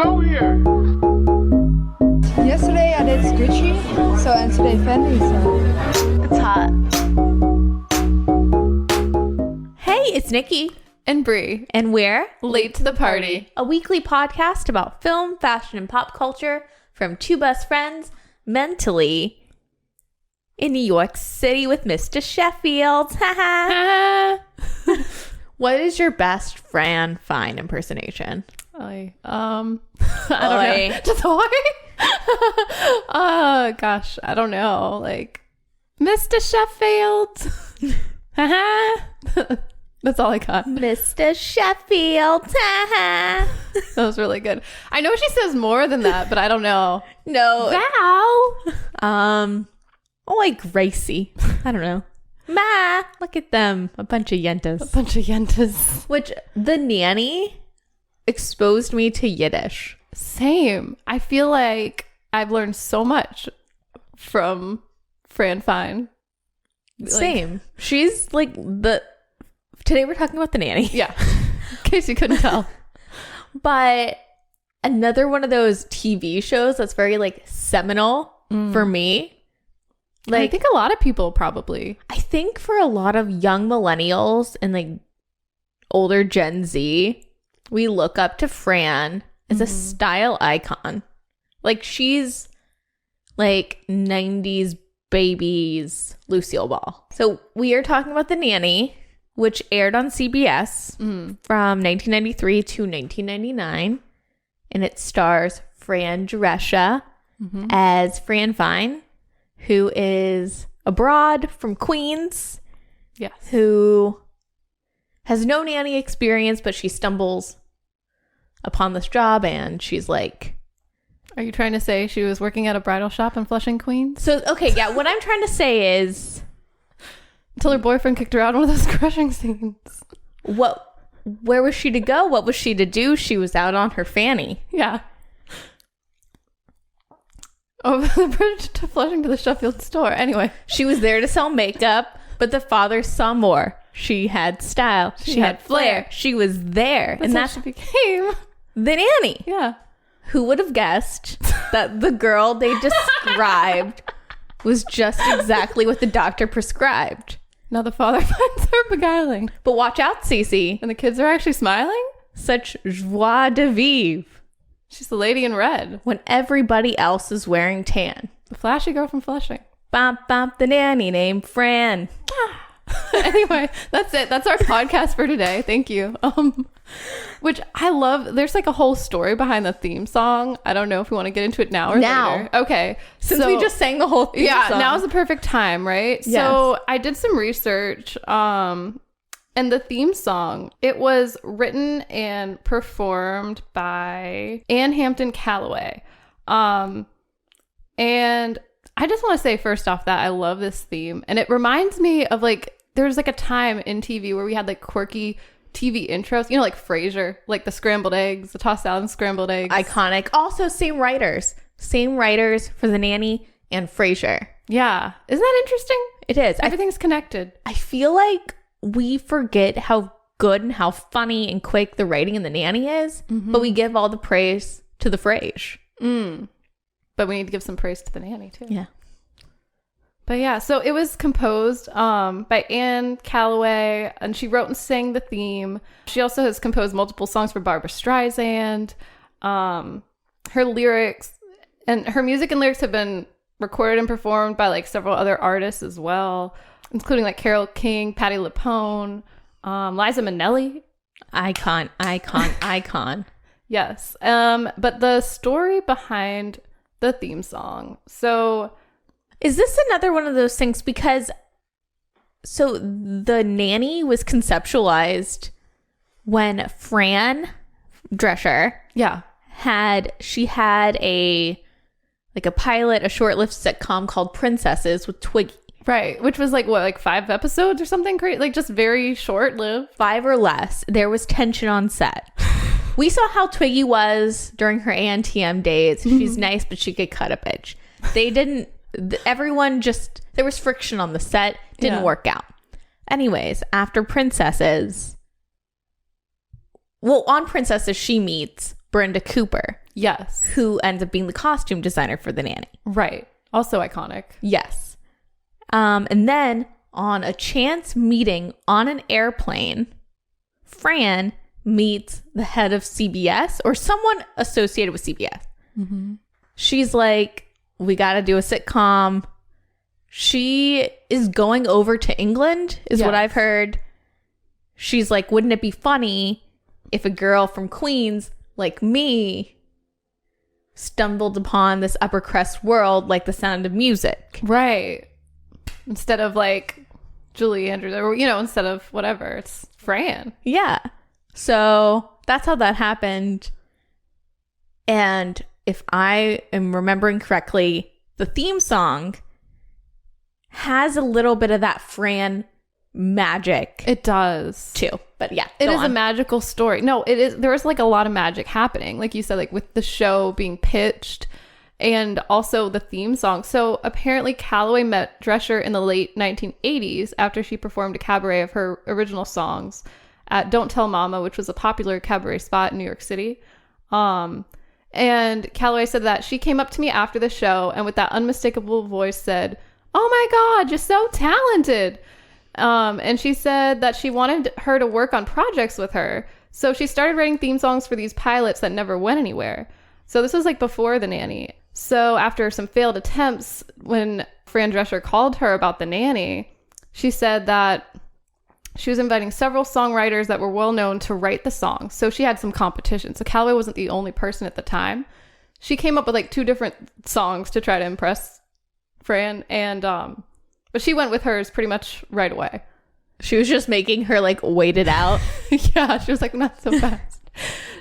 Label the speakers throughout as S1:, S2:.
S1: go here?
S2: Yesterday I did Gucci, and today Fendi, so
S3: it's hot.
S4: Hey, it's Nikki
S3: And Bree.
S4: and we're
S3: Late to the party.
S4: a weekly podcast about film, fashion, and pop culture from two best friends mentally in New York City with Mr. Sheffield. What is your best Fran Fine impersonation?
S3: I don't know. Just gosh, I don't know. Like, Mr. Sheffield. That's all I got.
S4: Mr. Sheffield.
S3: That was really good. I know she says more than that, but I don't know.
S4: No. Wow. Like Gracie. I don't know. Ma, look at them. A bunch of yentas.
S3: A bunch of yentas.
S4: Which, the Nanny exposed me to Yiddish.
S3: Same. I feel like I've learned so much from Fran Fine.
S4: Same. She's like today we're talking about the Nanny.
S3: Yeah. In case you couldn't tell.
S4: But another one of those TV shows that's very like seminal for me. Like,
S3: I think a lot of people probably.
S4: I think for a lot of young millennials and like older Gen Z, we look up to Fran as a style icon. Like, she's like 90s babies Lucille Ball. So we are talking about The Nanny, which aired on CBS from 1993 to 1999. And it stars Fran Drescher as Fran Fine, who is abroad from Queens.
S3: Yes.
S4: Who has no nanny experience, but she stumbles upon this job and she's like...
S3: Are you trying to say she was working at a bridal shop in Flushing, Queens?
S4: So, okay, yeah, what I'm trying to say is...
S3: Until her boyfriend kicked her out in one of those crushing scenes.
S4: Where was she to go? What was she to do? She was out on her fanny.
S3: Yeah. Over the bridge to Flushing to the Sheffield store. Anyway.
S4: She was there to sell makeup, but the father saw more. She had style. She had flair. She was there.
S3: And that's how she became
S4: the nanny.
S3: Yeah.
S4: Who would have guessed that the girl they described was just exactly what the doctor prescribed?
S3: Now the father finds her beguiling.
S4: But watch out, Cece.
S3: And the kids are actually smiling?
S4: Such joie de vivre.
S3: She's the lady in red.
S4: When everybody else is wearing tan.
S3: The flashy girl from Flushing.
S4: Bump, bump, the nanny named Fran.
S3: Anyway, that's it. That's our podcast for today. Thank you. Which I love. There's like a whole story behind the theme song. I don't know if we want to get into it now or later. Okay.
S4: Since we just sang the whole theme song.
S3: Now is the perfect time, right?
S4: Yes.
S3: So I did some research. And the theme song, it was written and performed by Anne Hampton Calloway. And I just want to say first off that I love this theme. And it reminds me of like, there's like a time in TV where we had like quirky TV intros, you know, like Frasier, like the scrambled eggs, the tossed salad and scrambled eggs.
S4: Iconic. Also, same writers for The Nanny and Frasier.
S3: Yeah. Isn't that interesting?
S4: It is.
S3: Everything's connected.
S4: I feel like we forget how good and how funny and quick the writing in The Nanny is, but we give all the praise to the Frasier.
S3: But we need to give some praise to The Nanny too.
S4: Yeah.
S3: But yeah, so it was composed by Anne Calloway, and she wrote and sang the theme. She also has composed multiple songs for Barbra Streisand. Her lyrics and her music and lyrics have been recorded and performed by like several other artists as well, including like Carole King, Patti LuPone, Liza Minnelli.
S4: Icon.
S3: Yes. But the story behind the theme song. So
S4: is this another one of those things? Because so The Nanny was conceptualized when Fran Drescher had a pilot, a short-lived sitcom called Princesses with Twiggy.
S3: Right, which was like what, like 5 episodes or something crazy, like just very short-lived.
S4: 5 or less. There was tension on set. We saw how Twiggy was during her ANTM days. She's nice, but she could cut a bitch. They didn't. Everyone just, there was friction on the set. Didn't work out. Anyways, after Princesses, well, on Princesses, she meets Brenda Cooper,
S3: Yes.
S4: who ends up being the costume designer for the nanny.
S3: Right. Also iconic.
S4: Yes. And then on a chance meeting on an airplane, Fran meets the head of CBS or someone associated with CBS.
S3: Mm-hmm.
S4: She's like, we got to do a sitcom. She is going over to England, is what I've heard. She's like, wouldn't it be funny if a girl from Queens like me stumbled upon this upper crust world like The Sound of Music?
S3: Right. Instead of like Julie Andrews, or, you know, instead of whatever, it's Fran.
S4: Yeah. So that's how that happened. And if I am remembering correctly, the theme song has a little bit of that Fran magic.
S3: It does.
S4: Too. But yeah.
S3: It is a magical story. No, it is. There is like a lot of magic happening. Like you said, like with the show being pitched and also the theme song. So apparently Calloway met Drescher in the late 1980s after she performed a cabaret of her original songs at Don't Tell Mama, which was a popular cabaret spot in New York City. And Calloway said that she came up to me after the show and with that unmistakable voice said, "Oh my God, you're so talented." And she said that she wanted her to work on projects with her. So she started writing theme songs for these pilots that never went anywhere. So this was like before The Nanny. So after some failed attempts, when Fran Drescher called her about The Nanny, she said that she was inviting several songwriters that were well known to write the songs. So she had some competition. So Calloway wasn't the only person at the time. She came up with like 2 different songs to try to impress Fran, and but she went with hers pretty much right away.
S4: She was just making her like wait it out.
S3: Yeah, she was like, not so fast.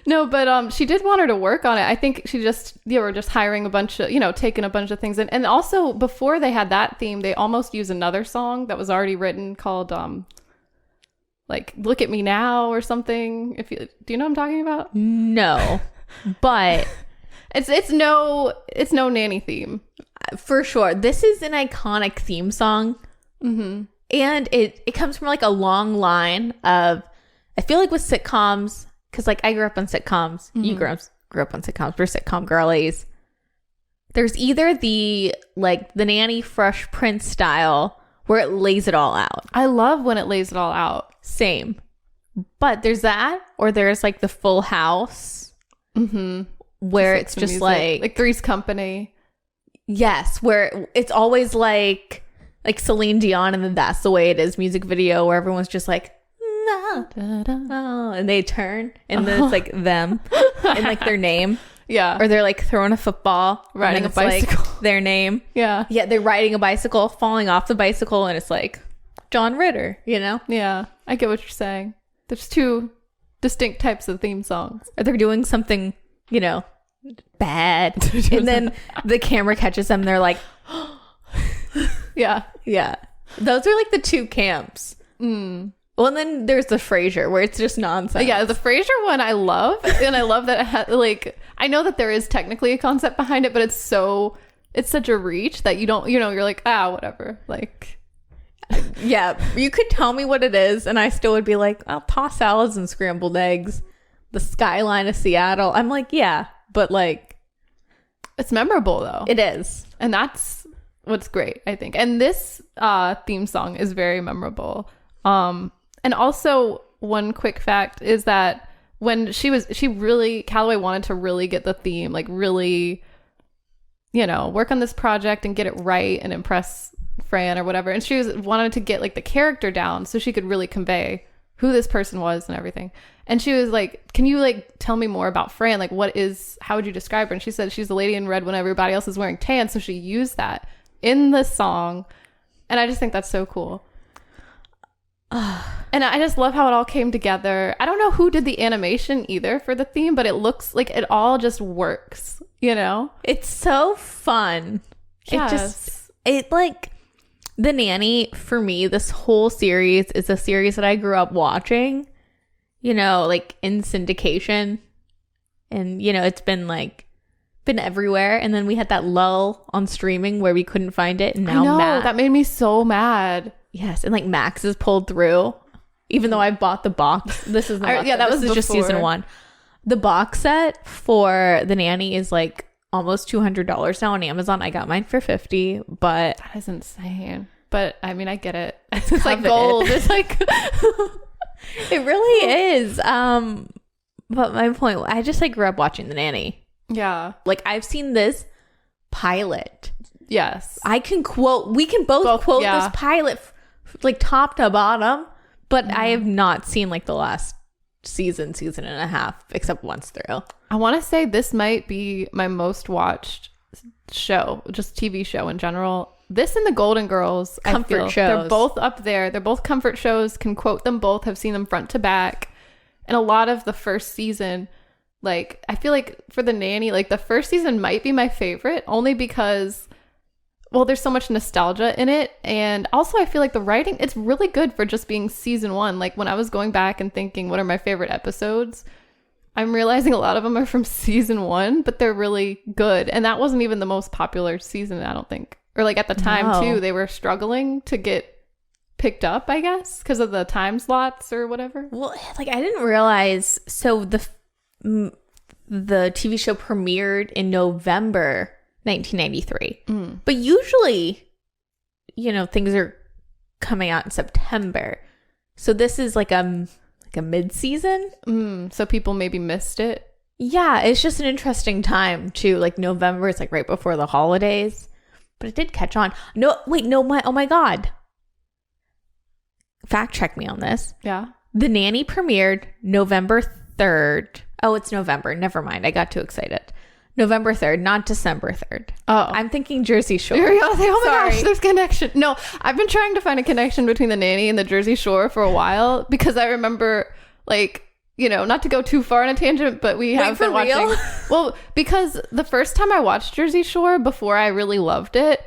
S3: No, but she did want her to work on it. I think she just, were just hiring a bunch of, taking a bunch of things in. And also before they had that theme, they almost used another song that was already written called like Look at Me Now or something. Do you know what I'm talking about?
S4: No, but
S3: it's no nanny theme.
S4: For sure. This is an iconic theme song.
S3: Mm-hmm.
S4: And it comes from like a long line of, I feel like with sitcoms, because like I grew up on sitcoms. Mm-hmm. You grew up on sitcoms. We're sitcom girlies. There's either the Nanny Fresh Prince style where it lays it all out.
S3: I love when it lays it all out.
S4: Same. But there's that, or there's like the Full House.
S3: Mm-hmm.
S4: Where it's just like
S3: Three's Company.
S4: Yes, where it's always like Celine Dion and then That's the Way It Is music video where everyone's just like, no, oh, and they turn and then it's like them and like their name.
S3: Yeah.
S4: Or they're like throwing a football,
S3: riding a bicycle.
S4: Like their name.
S3: Yeah.
S4: Yeah, they're riding a bicycle, falling off the bicycle, and it's like John Ritter,
S3: Yeah, I get what you're saying. There's 2 distinct types of theme songs.
S4: Or they're doing something, bad. And then the camera catches them and they're like,
S3: yeah.
S4: Those are like the 2 camps. Well, and then there's the Frasier where it's just nonsense.
S3: Yeah, the Frasier one I love, and I love that I know that there is technically a concept behind it, but it's such a reach that you don't, you're like, whatever. Like,
S4: yeah, you could tell me what it is and I still would be like, I'll toss salads and scrambled eggs, the skyline of Seattle. I'm like, yeah, but like,
S3: it's memorable though.
S4: It is.
S3: And that's what's great, I think. And this theme song is very memorable. And also one quick fact is that when Calloway wanted to really get the theme, like really, work on this project and get it right and impress Fran or whatever. And she wanted to get like the character down so she could really convey who this person was and everything. And she was like, can you like tell me more about Fran? Like how would you describe her? And she said she's the lady in red when everybody else is wearing tan. So she used that in the song. And I just think that's so cool. And I just love how it all came together. I don't know who did the animation either for the theme, but it looks like it all just works,
S4: It's so fun.
S3: Yes.
S4: It like The Nanny, for me, this whole series is a series that I grew up watching, like in syndication. And, it's been everywhere. And then we had that lull on streaming where we couldn't find it. And now
S3: that made me so mad.
S4: Yes, and like Max is pulled through, even though I bought the box. This is
S3: that was
S4: just
S3: before.
S4: season 1. The box set for The Nanny is like almost $200 now on Amazon. I got mine for $50, but
S3: That is insane. But I mean, I get it. It's like
S4: coveted.
S3: gold. It's like
S4: it really is. But my point, I just like grew up watching The Nanny.
S3: yeah.
S4: Like I've seen this pilot.
S3: Yes.
S4: We can both quote
S3: yeah.
S4: this pilot like top to bottom, but I have not seen like the last season and a half, except once through.
S3: I want to say this might be my most watched show, just TV show in general. This and the Golden Girls,
S4: Comfort
S3: I feel,
S4: shows.
S3: they're both up there. They're both comfort shows. Can quote them both. Have seen them front to back. And a lot of the first season, like I feel like for The Nanny, like the first season might be my favorite, only because, well, there's so much nostalgia in it. And also I feel like the writing, it's really good for just being season one. Like when I was going back and thinking, what are my favorite episodes? I'm realizing a lot of them are from season one, but they're really good. And that wasn't even the most popular season, I don't think. Or like at the time
S4: No.
S3: too, they were struggling to get picked up, I guess, because of the time slots or whatever.
S4: Well, like I didn't realize. So the TV show premiered in November 1993, but usually, things are coming out in September. So this is like a mid-season.
S3: So people maybe missed it.
S4: Yeah, it's just an interesting time too. Like November, it's like right before the holidays, but it did catch on. Oh my God. Fact check me on this.
S3: Yeah.
S4: The Nanny premiered November 3rd. Oh, it's November. Never mind. I got too excited. November 3rd, not December 3rd.
S3: Oh.
S4: I'm thinking Jersey Shore.
S3: Oh my
S4: Sorry.
S3: gosh, there's connection. No, I've been trying to find a connection between The Nanny and the Jersey Shore for a while, because I remember, like, not to go too far on a tangent, but we have been watching.
S4: real?
S3: Well, because the first time I watched Jersey Shore, before I really loved it,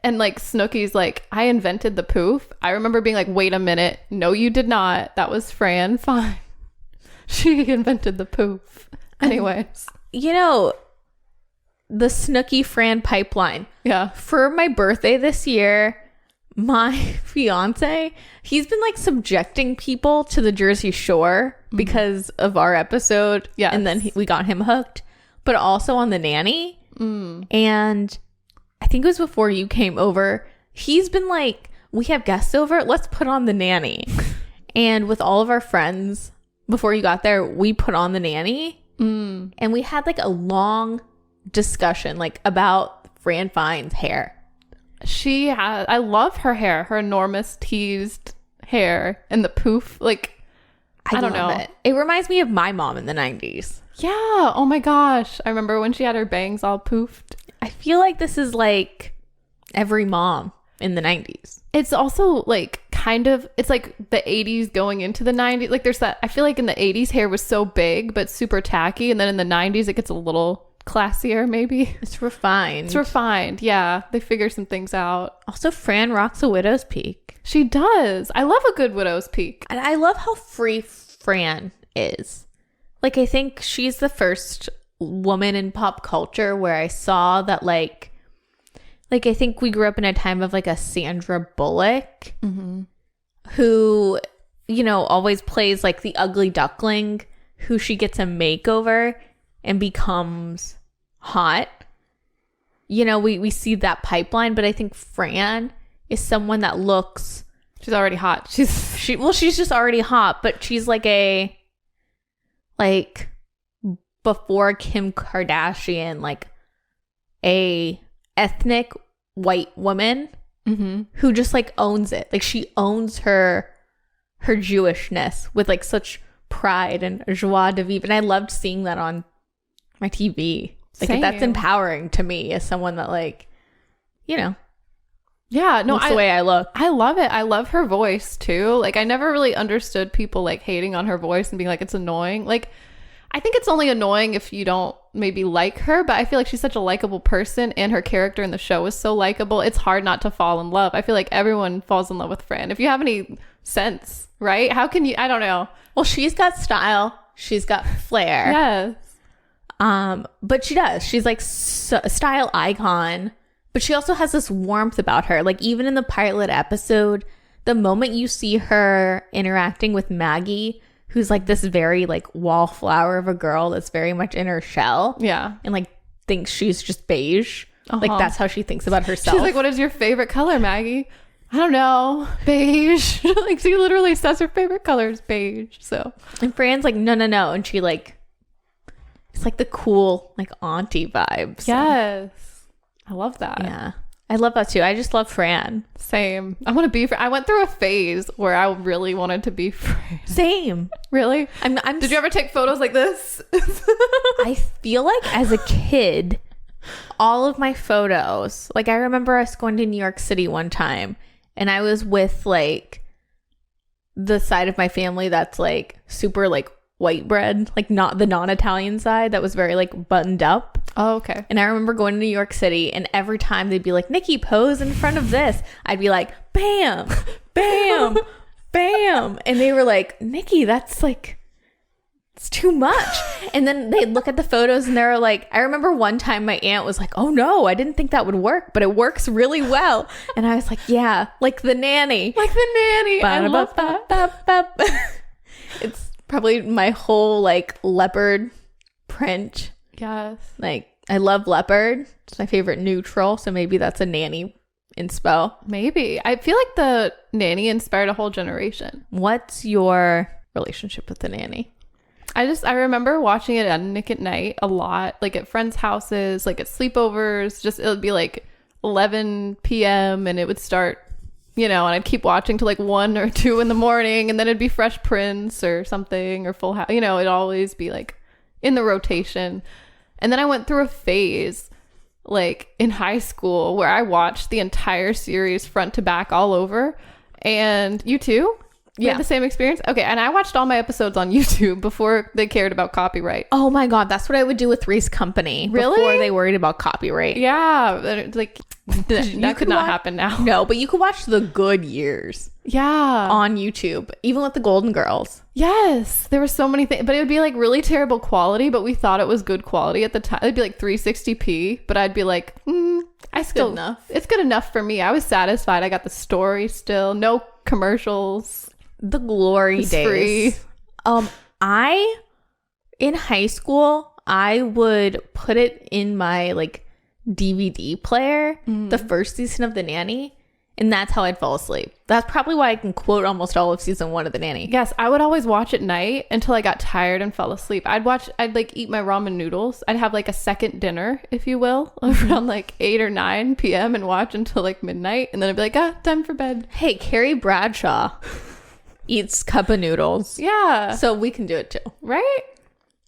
S3: and like Snooki's like, I invented the poof. I remember being like, wait a minute. No, you did not. That was Fran Fine. She invented the poof. Anyways.
S4: The Snooki Fran pipeline.
S3: Yeah.
S4: For my birthday this year, my fiance, he's been like subjecting people to the Jersey Shore because of our episode.
S3: Yes.
S4: And then we got him hooked, but also on The Nanny. And I think it was before you came over. He's been like, we have guests over. Let's put on The Nanny. And with all of our friends, before you got there, we put on The Nanny. And we had like a long discussion like about Fran Fine's hair.
S3: I love her hair, her enormous teased hair and the poof. Like, I don't know.
S4: It reminds me of my mom in the 90s.
S3: Yeah. Oh my gosh. I remember when she had her bangs all poofed.
S4: I feel like this is like every mom in the 90s.
S3: It's also like it's like the 80s going into the 90s. Like there's that, I feel like in the 80s hair was so big but super tacky, and then in the 90s it gets a little classier maybe.
S4: It's refined.
S3: Yeah. They figure some things out.
S4: Also, Fran rocks a widow's peak.
S3: She does. I love a good widow's peak.
S4: And I love how free Fran is. Like, I think she's the first woman in pop culture where I saw that like I think we grew up in a time of like a Sandra Bullock who, always plays like the ugly duckling who she gets a makeover and becomes hot. We see that pipeline, but I think Fran is someone that looks...
S3: She's already hot. She's
S4: just already hot, but she's like before Kim Kardashian, like a ethnic white woman who just like owns it. Like she owns her Jewishness with like such pride and joie de vivre. And I loved seeing that on my TV. Like
S3: Same.
S4: that's empowering to me as someone that like,
S3: yeah, no,
S4: looks the way I look.
S3: I love it. I love her voice too. Like I never really understood people like hating on her voice and being like, it's annoying. Like I think it's only annoying if you don't maybe like her, but I feel like she's such a likable person and her character in the show is so likable. It's hard not to fall in love. I feel like everyone falls in love with Fran. If you have any sense, right? How can you? I don't know.
S4: Well, she's got style. She's got flair.
S3: Yes.
S4: But she does. She's like a style icon, but she also has this warmth about her. Like even in the pilot episode, the moment you see her interacting with Maggie, who's like this very like wallflower of a girl that's very much in her shell.
S3: Yeah.
S4: And like thinks she's just beige. Like that's how she thinks about herself.
S3: She's like, what is your favorite color, Maggie? I don't know. Beige. Like she literally says her favorite color is beige. So
S4: and Fran's like, no. And she like, it's like the cool like auntie vibes.
S3: Yes. I love that.
S4: Yeah. I love that too. I just love Fran.
S3: Same. I want to be I went through a phase where I really wanted to be Fran.
S4: Same.
S3: Really?
S4: I'm
S3: Did you ever take photos like this?
S4: I feel like as a kid, all of my photos, like I remember us going to New York City one time and I was with like the side of my family that's like super like white bread, like not the non-Italian side that was very like buttoned up.
S3: Oh, okay.
S4: And I remember going to New York City and every time they'd be like, Nikki, pose in front of this. I'd be like, bam, bam, bam. And they were like, Nikki, that's like, it's too much. And then they'd look at the photos and they were like, I remember one time my aunt was like, oh no, I didn't think that would work, but it works really well. And I was like, yeah, like the nanny.
S3: Like the nanny. I love that.
S4: It's probably my whole like leopard print.
S3: Yes.
S4: Like I love leopard. It's my favorite neutral. So maybe that's a nanny inspo.
S3: Maybe. I feel like the nanny inspired a whole generation.
S4: What's your relationship with the nanny?
S3: I remember watching it on Nick at Night a lot, like at friends' houses, like at sleepovers. Just it would be like 11 p.m. and it would start, and I'd keep watching till like 1 or 2 in the morning, and then it'd be Fresh Prince or something or Full House. It'd always be like in the rotation. And then I went through a phase like in high school where I watched the entire series front to back all over. And you too? You had the same experience? Okay, and I watched all my episodes on YouTube before they cared about copyright.
S4: Oh my God, that's what I would do with Three's Company.
S3: Really?
S4: Before they worried about copyright.
S3: Yeah, like that could not happen now.
S4: No, but you could watch the good years.
S3: Yeah.
S4: On YouTube, even with the Golden Girls.
S3: Yes, there were so many things, but it would be like really terrible quality, but we thought it was good quality at the time. It'd be like 360p, but I'd be like, it's good enough for me. I was satisfied. I got the story still, no commercials.
S4: The glory days.
S3: Free.
S4: In high school, I would put it in my like DVD player, the first season of The Nanny, and that's how I'd fall asleep. That's probably why I can quote almost all of season 1 of The Nanny.
S3: Yes, I would always watch at night until I got tired and fell asleep. I'd like eat my ramen noodles. I'd have like a second dinner, if you will, around like 8 or 9 p.m. and watch until like midnight, and then I'd be like, time for bed.
S4: Hey, Carrie Bradshaw eats cup of noodles.
S3: Yeah.
S4: So we can do it too.
S3: Right?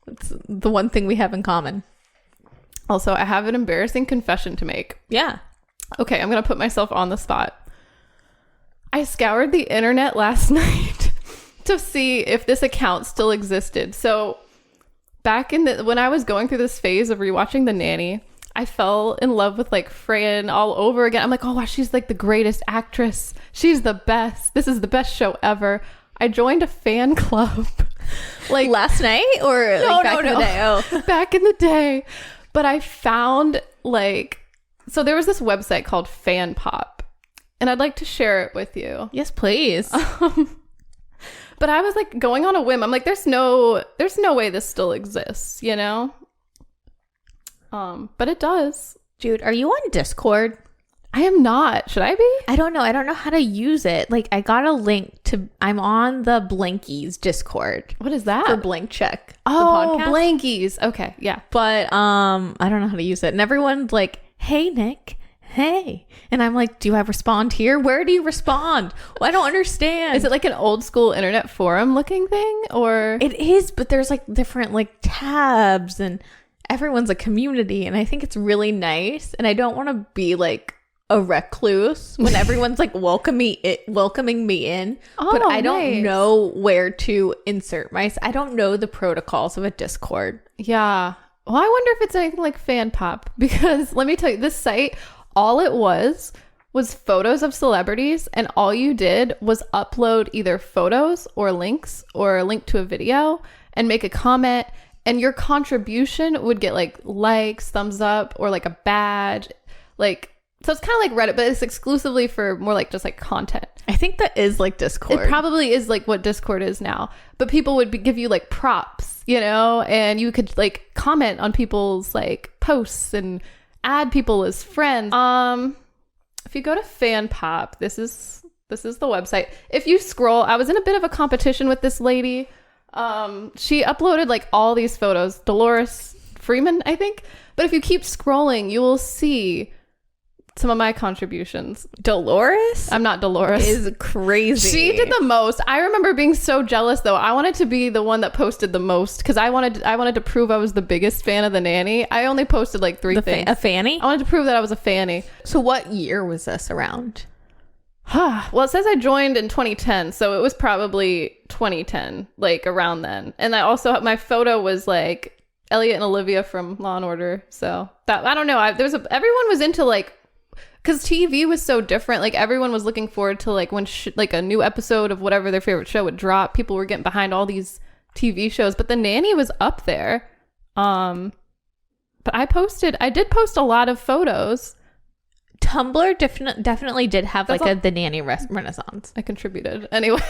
S4: It's the one thing we have in common.
S3: Also, I have an embarrassing confession to make.
S4: Yeah.
S3: Okay, I'm going to put myself on the spot. I scoured the internet last night to see if this account still existed. So back when I was going through this phase of rewatching The Nanny, I fell in love with like Fran all over again. I'm like, oh wow, she's like the greatest actress. She's the best. This is the best show ever. I joined a fan club.
S4: Like last night or back in the day? Oh,
S3: back in the day. But I found so there was this website called Fan Pop, and I'd like to share it with you.
S4: Yes, please.
S3: But I was like going on a whim. I'm like, there's no way this still exists, but it does.
S4: Dude, are you on Discord?
S3: I am not. Should I be?
S4: I don't know. I don't know how to use it. Like, I got a link to... I'm on the Blankies Discord.
S3: What is that?
S4: For Blank Check.
S3: Oh, the Blankies. Okay, yeah.
S4: But I don't know how to use it. And everyone's like, hey, Nick. Hey. And I'm like, do I respond here? Where do you respond? Well, I don't understand.
S3: Is it like an old school internet forum looking thing? Or...
S4: It is, but there's like different like tabs and... Everyone's a community, and I think it's really nice. And I don't want to be like a recluse when everyone's like welcoming me in.
S3: Oh,
S4: but I don't
S3: nice.
S4: know where to insert myself. I don't know the protocols of a Discord.
S3: Yeah. Well, I wonder if it's anything like Fan Pop, because let me tell you, this site, all it was photos of celebrities, and all you did was upload either photos or links or a link to a video and make a comment. And your contribution would get like likes, thumbs up, or like a badge. Like So it's kind of like Reddit, but it's exclusively for more like just like content.
S4: I think that is like Discord.
S3: It probably is like what Discord is now. But people would give you like props, you know, and you could like comment on people's like posts and add people as friends. If you go to Fan Pop, this is the website. If you scroll, I was in a bit of a competition with this lady. She uploaded like all these photos, Dolores Freeman, I think. But if you keep scrolling, you will see some of my contributions.
S4: Dolores?
S3: I'm not Dolores.
S4: Is crazy.
S3: She did the most. I remember being so jealous though. I wanted to be the one that posted the most because I wanted to prove I was the biggest fan of the Nanny. I only posted like 3 things.
S4: A fanny?
S3: I wanted to prove that I was a fanny.
S4: So what year was this around?
S3: Well, it says I joined in 2010, so it was probably 2010, like around then. And I also, my photo was like Elliot and Olivia from Law and Order. So that, I don't know. Everyone was into like, because TV was so different. Like everyone was looking forward to like when like a new episode of whatever their favorite show would drop. People were getting behind all these TV shows, but the Nanny was up there. But I did post a lot of photos.
S4: Tumblr definitely did have like the Nanny renaissance.
S3: I contributed anyway.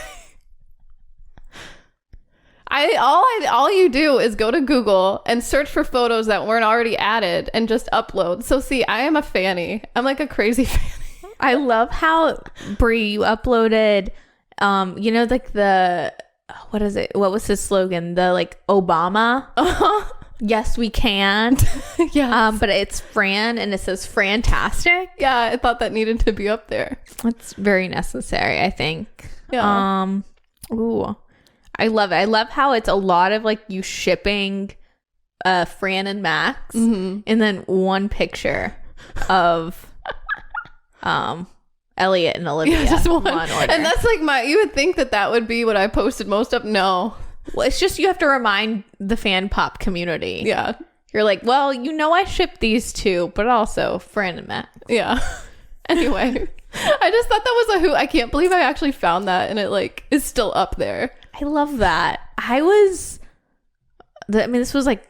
S3: All you do is go to Google and search for photos that weren't already added and just upload. So see, I am a fanny. I'm like a crazy fanny.
S4: I love how Brie, you uploaded you know, like the what is it? What was his slogan? The like Obama. Yes, we can.
S3: Yeah.
S4: But it's Fran and it says Frantastic.
S3: Yeah, I thought that needed to be up there.
S4: It's very necessary, I think.
S3: Yeah.
S4: Ooh. I love it. I love how it's a lot of like you shipping Fran and Max and then one picture of Elliot and Olivia.
S3: Yeah, just one.
S4: Order.
S3: And that's like you would think that would be what I posted most of. No.
S4: Well, it's just you have to remind the fan pop community.
S3: Yeah.
S4: You're like, well, you know I shipped these two, but also Fran and Max.
S3: Yeah. Anyway, I just thought that was a hoot. I can't believe I actually found that and it like is still up there.
S4: I love that. This was like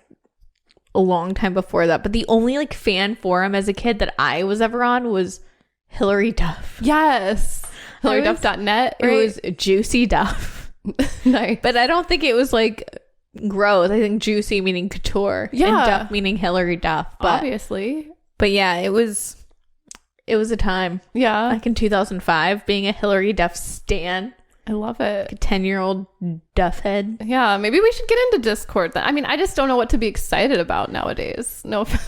S4: a long time before that, but the only like fan forum as a kid that I was ever on was Hillary Duff.
S3: Yes. HillaryDuff.net.
S4: It was Juicy Duff.
S3: Nice.
S4: But I don't think it was like gross. I think Juicy meaning couture.
S3: Yeah.
S4: And Duff meaning Hillary Duff. But,
S3: obviously.
S4: But yeah, it was a time.
S3: Yeah.
S4: Like in 2005, being a Hillary Duff stan.
S3: I love it.
S4: Like a 10-year-old duff head.
S3: Yeah, maybe we should get into Discord then. I mean, I just don't know what to be excited about nowadays. No offense.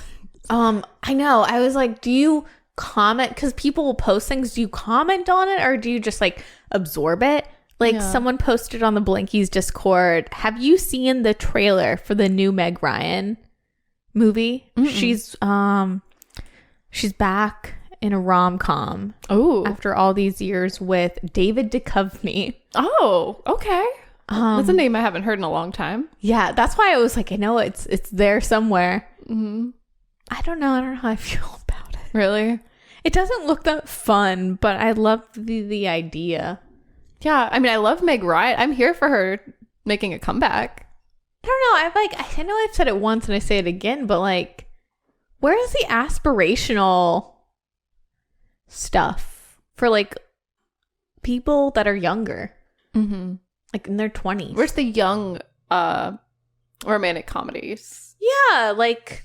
S4: I know. I was like, do you comment? Because people will post things. Do you comment on it or do you just like absorb it? Like someone posted on the Blinkies Discord, have you seen the trailer for the new Meg Ryan movie? Mm-mm. She's back in a rom-com.
S3: Oh,
S4: after all these years with David Duchovny.
S3: Oh, okay. That's a name I haven't heard in a long time.
S4: Yeah, that's why I was like, I know it's there somewhere.
S3: Mm-hmm.
S4: I don't know how I feel about it.
S3: Really?
S4: It doesn't look that fun, but I love the idea.
S3: Yeah, I mean, I love Meg Ryan. I'm here for her making a comeback.
S4: I don't know. I know I've said it once and I say it again, but like, where is the aspirational stuff for like people that are younger, like in their 20s?
S3: Where's the young romantic comedies?
S4: Yeah, like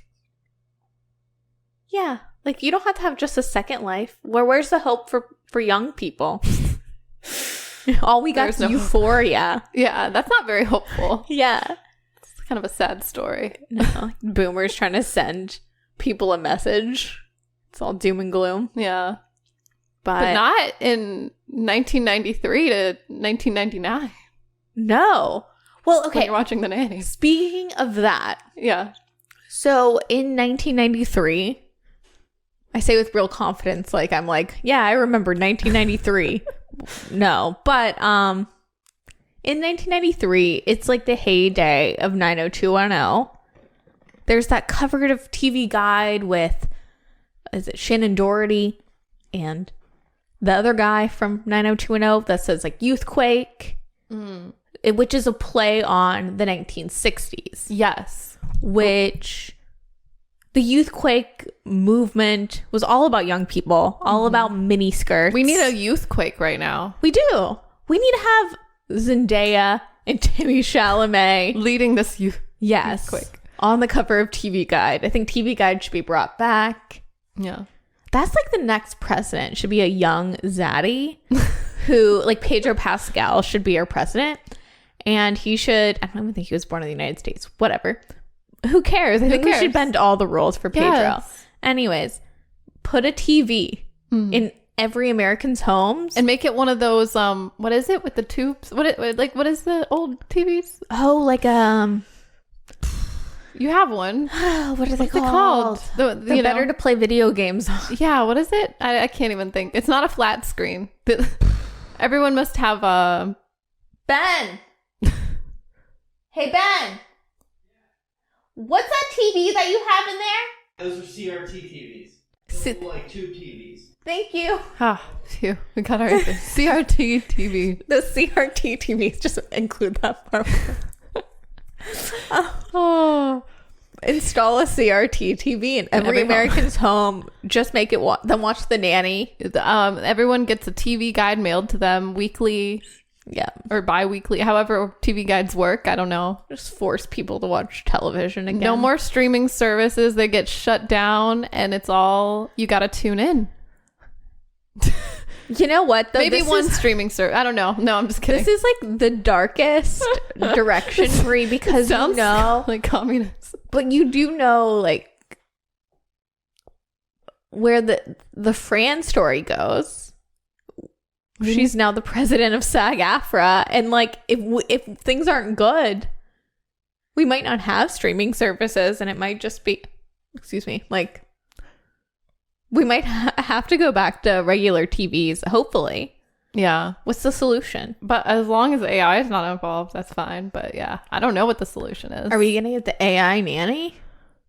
S4: you don't have to have just a second life. Where's the hope for young people? All we got is Euphoria.
S3: Yeah, that's not very hopeful.
S4: Yeah,
S3: it's kind of a sad story.
S4: No, boomers trying to send people a message. It's all doom and gloom.
S3: Yeah. But not in 1993 to 1999.
S4: No. Well, okay.
S3: When you're watching The Nanny.
S4: Speaking of that.
S3: Yeah.
S4: So in 1993, I say with real confidence, like I'm like, yeah, I remember 1993. No. But in 1993, it's like the heyday of 90210. There's that cover of TV guide with, is it Shannon Doherty and the other guy from 90210 that says like Youthquake, which is a play on the 1960s.
S3: Yes.
S4: Which the Youthquake movement was all about young people, all about mini skirts.
S3: We need a Youthquake right now.
S4: We do. We need to have Zendaya and Timmy Chalamet
S3: Leading this
S4: yes,
S3: Youthquake.
S4: on the cover of TV Guide. I think TV Guide should be brought back.
S3: Yeah.
S4: That's like the next president should be a young zaddy who, like, Pedro Pascal should be our president. And he should, I don't even think he was born in the United States. Whatever. Who cares? I think we should bend all the rules for Pedro.
S3: Yes.
S4: Anyways, put a TV in every American's homes.
S3: And make it one of those, what is it with the tubes? What is the old TVs?
S4: Oh, like,
S3: You have one.
S4: what are they
S3: What's it
S4: called?
S3: called?
S4: They're better to play video games on.
S3: Yeah, what is it? I can't even think. It's not a flat screen. Everyone must have a...
S4: Ben! Hey, Ben! What's that TV that you have in there?
S1: Those are CRT TVs. Like tube TVs.
S4: Thank you.
S3: Ah, phew. We got our CRT TV.
S4: The CRT TVs, just include that part.
S3: Oh.
S4: Install a CRT TV in every American's home. Just make it them watch The Nanny.
S3: Everyone gets a TV guide mailed to them weekly.
S4: Yeah.
S3: Or bi-weekly, however TV guides work. I don't know.
S4: Just force people to watch television again.
S3: No more streaming services. They get shut down and it's all, you got to tune in.
S4: You know what, though?
S3: Maybe one streaming service. I don't know. No, I'm just kidding.
S4: This is like the darkest direction for you because
S3: Sounds
S4: you know,
S3: like communist.
S4: but you do know like where the Fran story goes. She's now the president of SAG-AFTRA, and like if things aren't good, we might not have streaming services, and it might just be, excuse me, like. We might have to go back to regular TVs, hopefully.
S3: Yeah.
S4: What's the solution?
S3: But as long as AI is not involved, that's fine. But yeah, I don't know what the solution is.
S4: Are we going to get the AI nanny?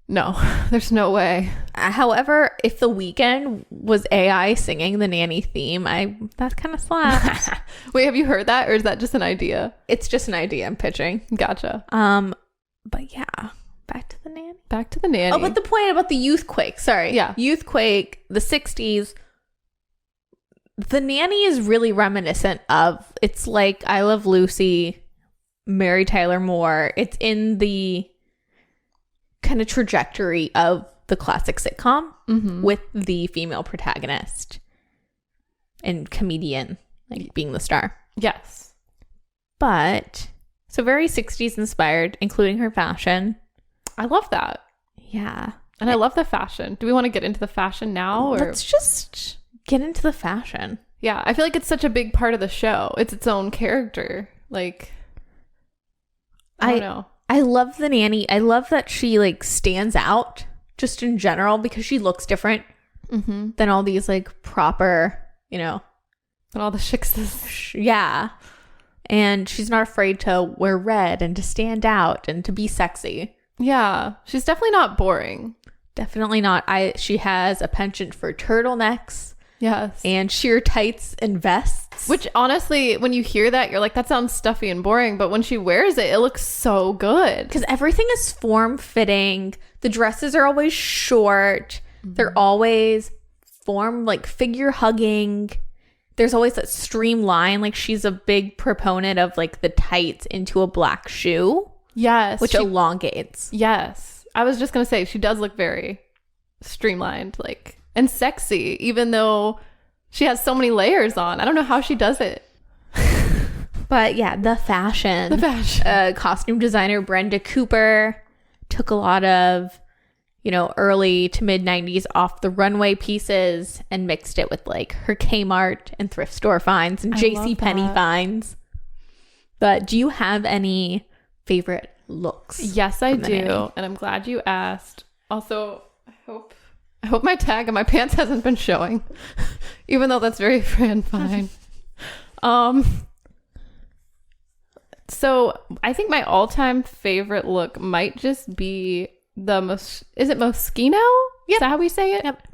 S3: No, there's no way.
S4: However, if The Weeknd was AI singing the Nanny theme, that kind of slaps.
S3: Wait, have you heard that? Or is that just an idea?
S4: It's just an idea I'm pitching.
S3: Gotcha.
S4: But yeah, back to the Nanny.
S3: Back to the Nanny.
S4: Oh, but the point about the Youthquake, sorry.
S3: Yeah.
S4: Youthquake, the 60s. The Nanny is really reminiscent of, it's like I Love Lucy, Mary Tyler Moore. It's in the kind of trajectory of the classic sitcom with the female protagonist and comedian like being the star.
S3: Yes.
S4: But, so very 60s inspired, including her fashion.
S3: I love that.
S4: Yeah.
S3: And I love the fashion. Do we want to get into the fashion now? Or?
S4: Let's just get into the fashion.
S3: Yeah, I feel like it's such a big part of the show. It's its own character. Like, I don't know.
S4: I love the Nanny. I love that she like stands out just in general because she looks different than all these like proper, you know.
S3: And all the shikses.
S4: Yeah. And she's not afraid to wear red and to stand out and to be sexy.
S3: Yeah, she's definitely not boring.
S4: Definitely not. She has a penchant for turtlenecks.
S3: Yes.
S4: And sheer tights and vests.
S3: Which honestly, when you hear that, you're like, that sounds stuffy and boring. But when she wears it, it looks so good.
S4: Because everything is form-fitting. The dresses are always short. They're always like figure-hugging. There's always that streamline. Like she's a big proponent of like the tights into a black shoe.
S3: Yes.
S4: Which elongates.
S3: Yes. I was just going to say, she does look very streamlined, like, and sexy, even though she has so many layers on. I don't know how she does it.
S4: But yeah, the fashion.
S3: The fashion.
S4: Costume designer Brenda Cooper took a lot of, you know, early to mid 90s off the runway pieces and mixed it with like her Kmart and thrift store finds and JCPenney finds. But do you have any favorite looks?
S3: Yes, I do.
S4: Nanny? And
S3: I'm glad you asked. Also, I hope my tag on my pants hasn't been showing, even though that's very Fran Fine. So I think my all-time favorite look might just be is it Moschino? Yep. Is that how we say it?
S4: Yep.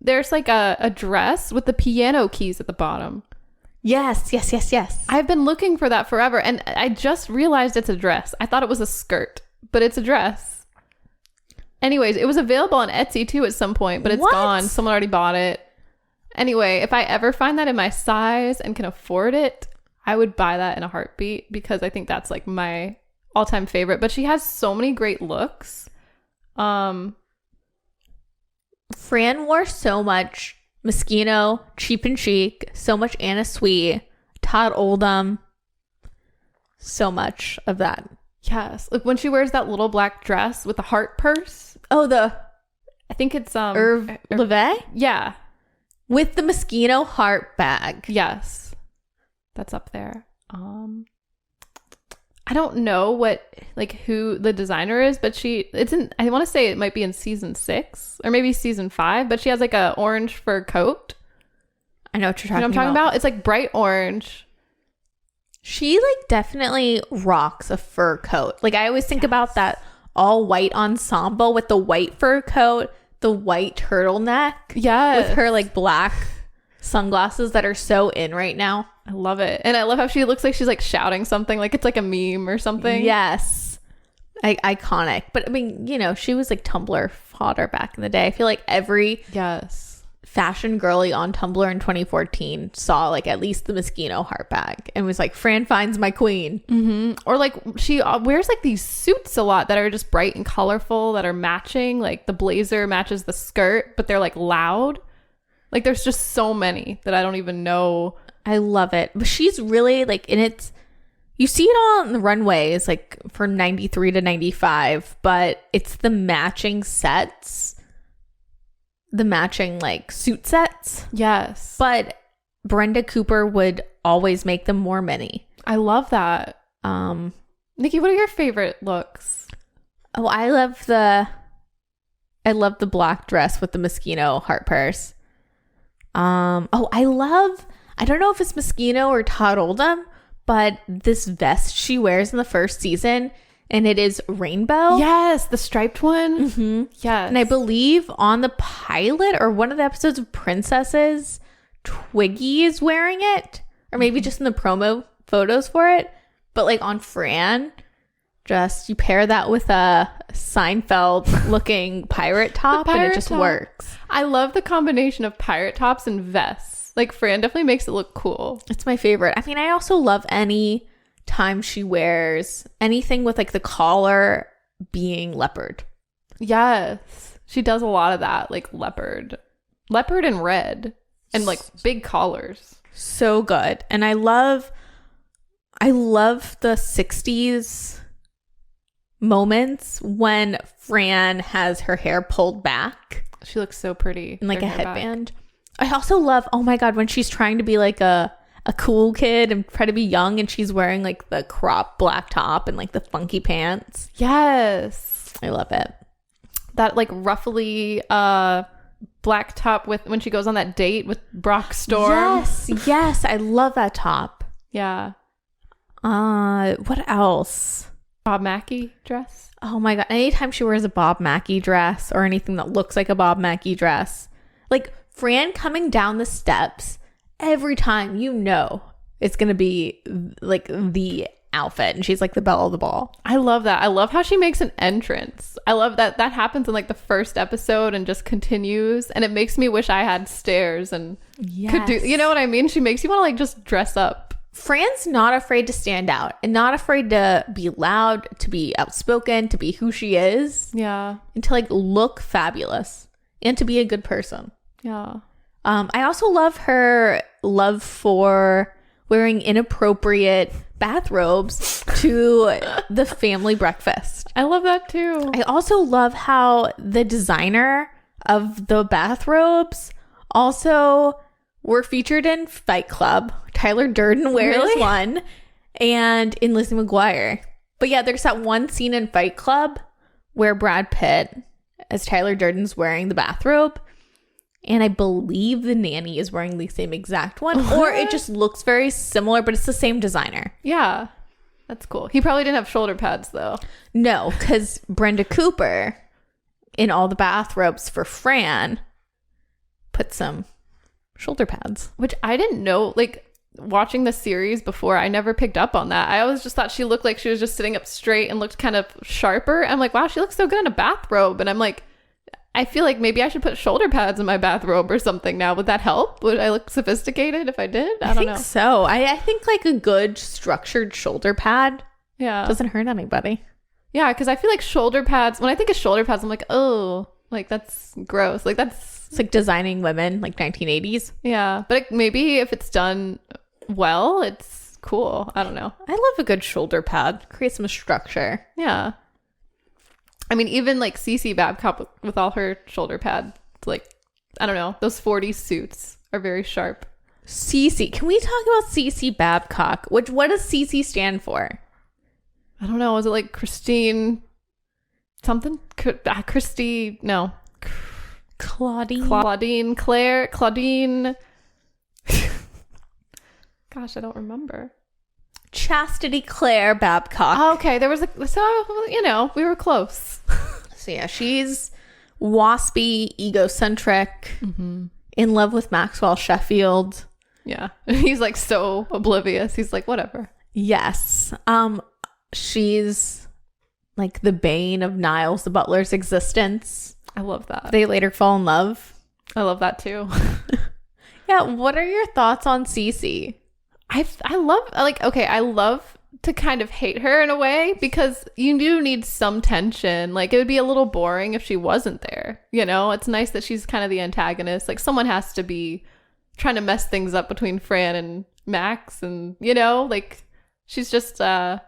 S3: There's like a dress with the piano keys at the bottom.
S4: Yes.
S3: I've been looking for that forever, and I just realized it's a dress. I thought it was a skirt, but it's a dress. Anyways, it was available on Etsy too at some point, but it's gone. Someone already bought it. Anyway, if I ever find that in my size and can afford it, I would buy that in a heartbeat because I think that's like my all-time favorite. But she has so many great looks.
S4: Fran wore so much Moschino, Cheap and Chic, so much Anna Sui, Todd Oldham, so much of that.
S3: Yes, like when she wears that little black dress with the heart purse.
S4: Oh,
S3: I think it's
S4: Hervé Levé?
S3: Yeah,
S4: with the Moschino heart bag.
S3: Yes, that's up there. I don't know who the designer is, but I want to say it might be in season 6 or maybe season 5, but she has like a orange fur coat.
S4: I know what you're
S3: talking about. You know what I'm talking about? It's like bright orange.
S4: She like definitely rocks a fur coat. Like I always think about that all white ensemble with the white fur coat, the white turtleneck.
S3: Yeah.
S4: With her like black sunglasses that are so in right now.
S3: I love it. And I love how she looks like she's like shouting something, like it's like a meme or something.
S4: Yes. Iconic. But I mean, you know, she was like Tumblr fodder back in the day. I feel like every fashion girly on Tumblr in 2014 saw like at least the Moschino heart bag and was like, Fran Fine's my queen.
S3: Mm-hmm. Or like she wears like these suits a lot that are just bright and colorful that are matching. Like the blazer matches the skirt, but they're like loud. Like there's just so many that I don't even know.
S4: I love it. But she's really like, and you see it all on the runways like for 93 to 95, but it's the matching sets, the matching like suit sets.
S3: Yes.
S4: But Brenda Cooper would always make them more mini.
S3: I love that. Nikki, what are your favorite looks?
S4: Oh, I love the black dress with the Moschino heart purse. I don't know if it's Moschino or Todd Oldham, but this vest she wears in the first season, and it is rainbow.
S3: Yes, the striped one.
S4: Mm-hmm.
S3: Yes.
S4: And I believe on the pilot or one of the episodes of Princesses, Twiggy is wearing it, or maybe just in the promo photos for it. But like on Fran, just you pair that with a Seinfeld looking pirate top and it just works.
S3: I love the combination of pirate tops and vests. Like Fran definitely makes it look cool.
S4: It's my favorite. I mean, I also love any time she wears anything with like the collar being leopard.
S3: Yes. She does a lot of that, like leopard and red and like big collars.
S4: So good. And I love the 60s moments when Fran has her hair pulled back.
S3: She looks so pretty.
S4: In like a headband. Back. I also love, oh my God, when she's trying to be like a cool kid and try to be young and she's wearing like the crop black top and like the funky pants.
S3: Yes.
S4: I love it.
S3: That like ruffly black top with when she goes on that date with Brock Storm.
S4: Yes. I love that top.
S3: Yeah.
S4: What else?
S3: Bob Mackie dress.
S4: Oh my God. Anytime she wears a Bob Mackie dress or anything that looks like a Bob Mackie dress, like Fran coming down the steps, every time you know it's going to be like the outfit and she's like the belle of the ball.
S3: I love that. I love how she makes an entrance. I love that happens in like the first episode and just continues, and it makes me wish I had stairs and could do, you know what I mean? She makes you want to like just dress up.
S4: Fran's not afraid to stand out and not afraid to be loud, to be outspoken, to be who she is.
S3: Yeah.
S4: And to like look fabulous and to be a good person.
S3: Yeah.
S4: I also love her love for wearing inappropriate bathrobes to the family breakfast.
S3: I love that too.
S4: I also love how the designer of the bathrobes also were featured in Fight Club. Tyler Durden wears one, and in Lizzie McGuire. But yeah, there's that one scene in Fight Club where Brad Pitt, as Tyler Durden's wearing the bathrobe, and I believe the nanny is wearing the same exact one. Or it just looks very similar, but it's the same designer.
S3: Yeah. That's cool. He probably didn't have shoulder pads, though.
S4: No, because Brenda Cooper, in all the bathrobes for Fran, put some shoulder pads.
S3: Which I didn't know. Like, watching the series before, I never picked up on that. I always just thought she looked like she was just sitting up straight and looked kind of sharper. I'm like, wow, she looks so good in a bathrobe. And I'm like, I feel like maybe I should put shoulder pads in my bathrobe or something now. Would that help? Would I look sophisticated if I did? I don't know.
S4: So. I think like a good structured shoulder pad doesn't hurt anybody.
S3: Yeah, because I feel like shoulder pads, when I think of shoulder pads, I'm like, oh, like that's gross. Like
S4: it's like designing women, like 1980s.
S3: Yeah, but maybe if it's done well, it's cool. I don't know.
S4: I love a good shoulder pad. Create some structure.
S3: Yeah. I mean, even like Cece Babcock with all her shoulder pads, like, I don't know, those 40s suits are very sharp.
S4: Cece. Can we talk about Cece Babcock? What does Cece stand for?
S3: I don't know. Is it like Christine something? Christy, no. Claudine. Gosh, I don't remember.
S4: Chastity Claire Babcock.
S3: Oh, okay, there was we were close.
S4: So yeah, she's waspy, egocentric, in love with Maxwell Sheffield.
S3: Yeah, he's like so oblivious. He's like, whatever.
S4: Yes. She's like the bane of Niles the butler's existence.
S3: I love that.
S4: They later fall in love.
S3: I love that too.
S4: Yeah, what are your thoughts on Cece?
S3: I love to kind of hate her in a way, because you do need some tension. Like, it would be a little boring if she wasn't there. You know, it's nice that she's kind of the antagonist. Like, someone has to be trying to mess things up between Fran and Max, and, you know, like, she's just, I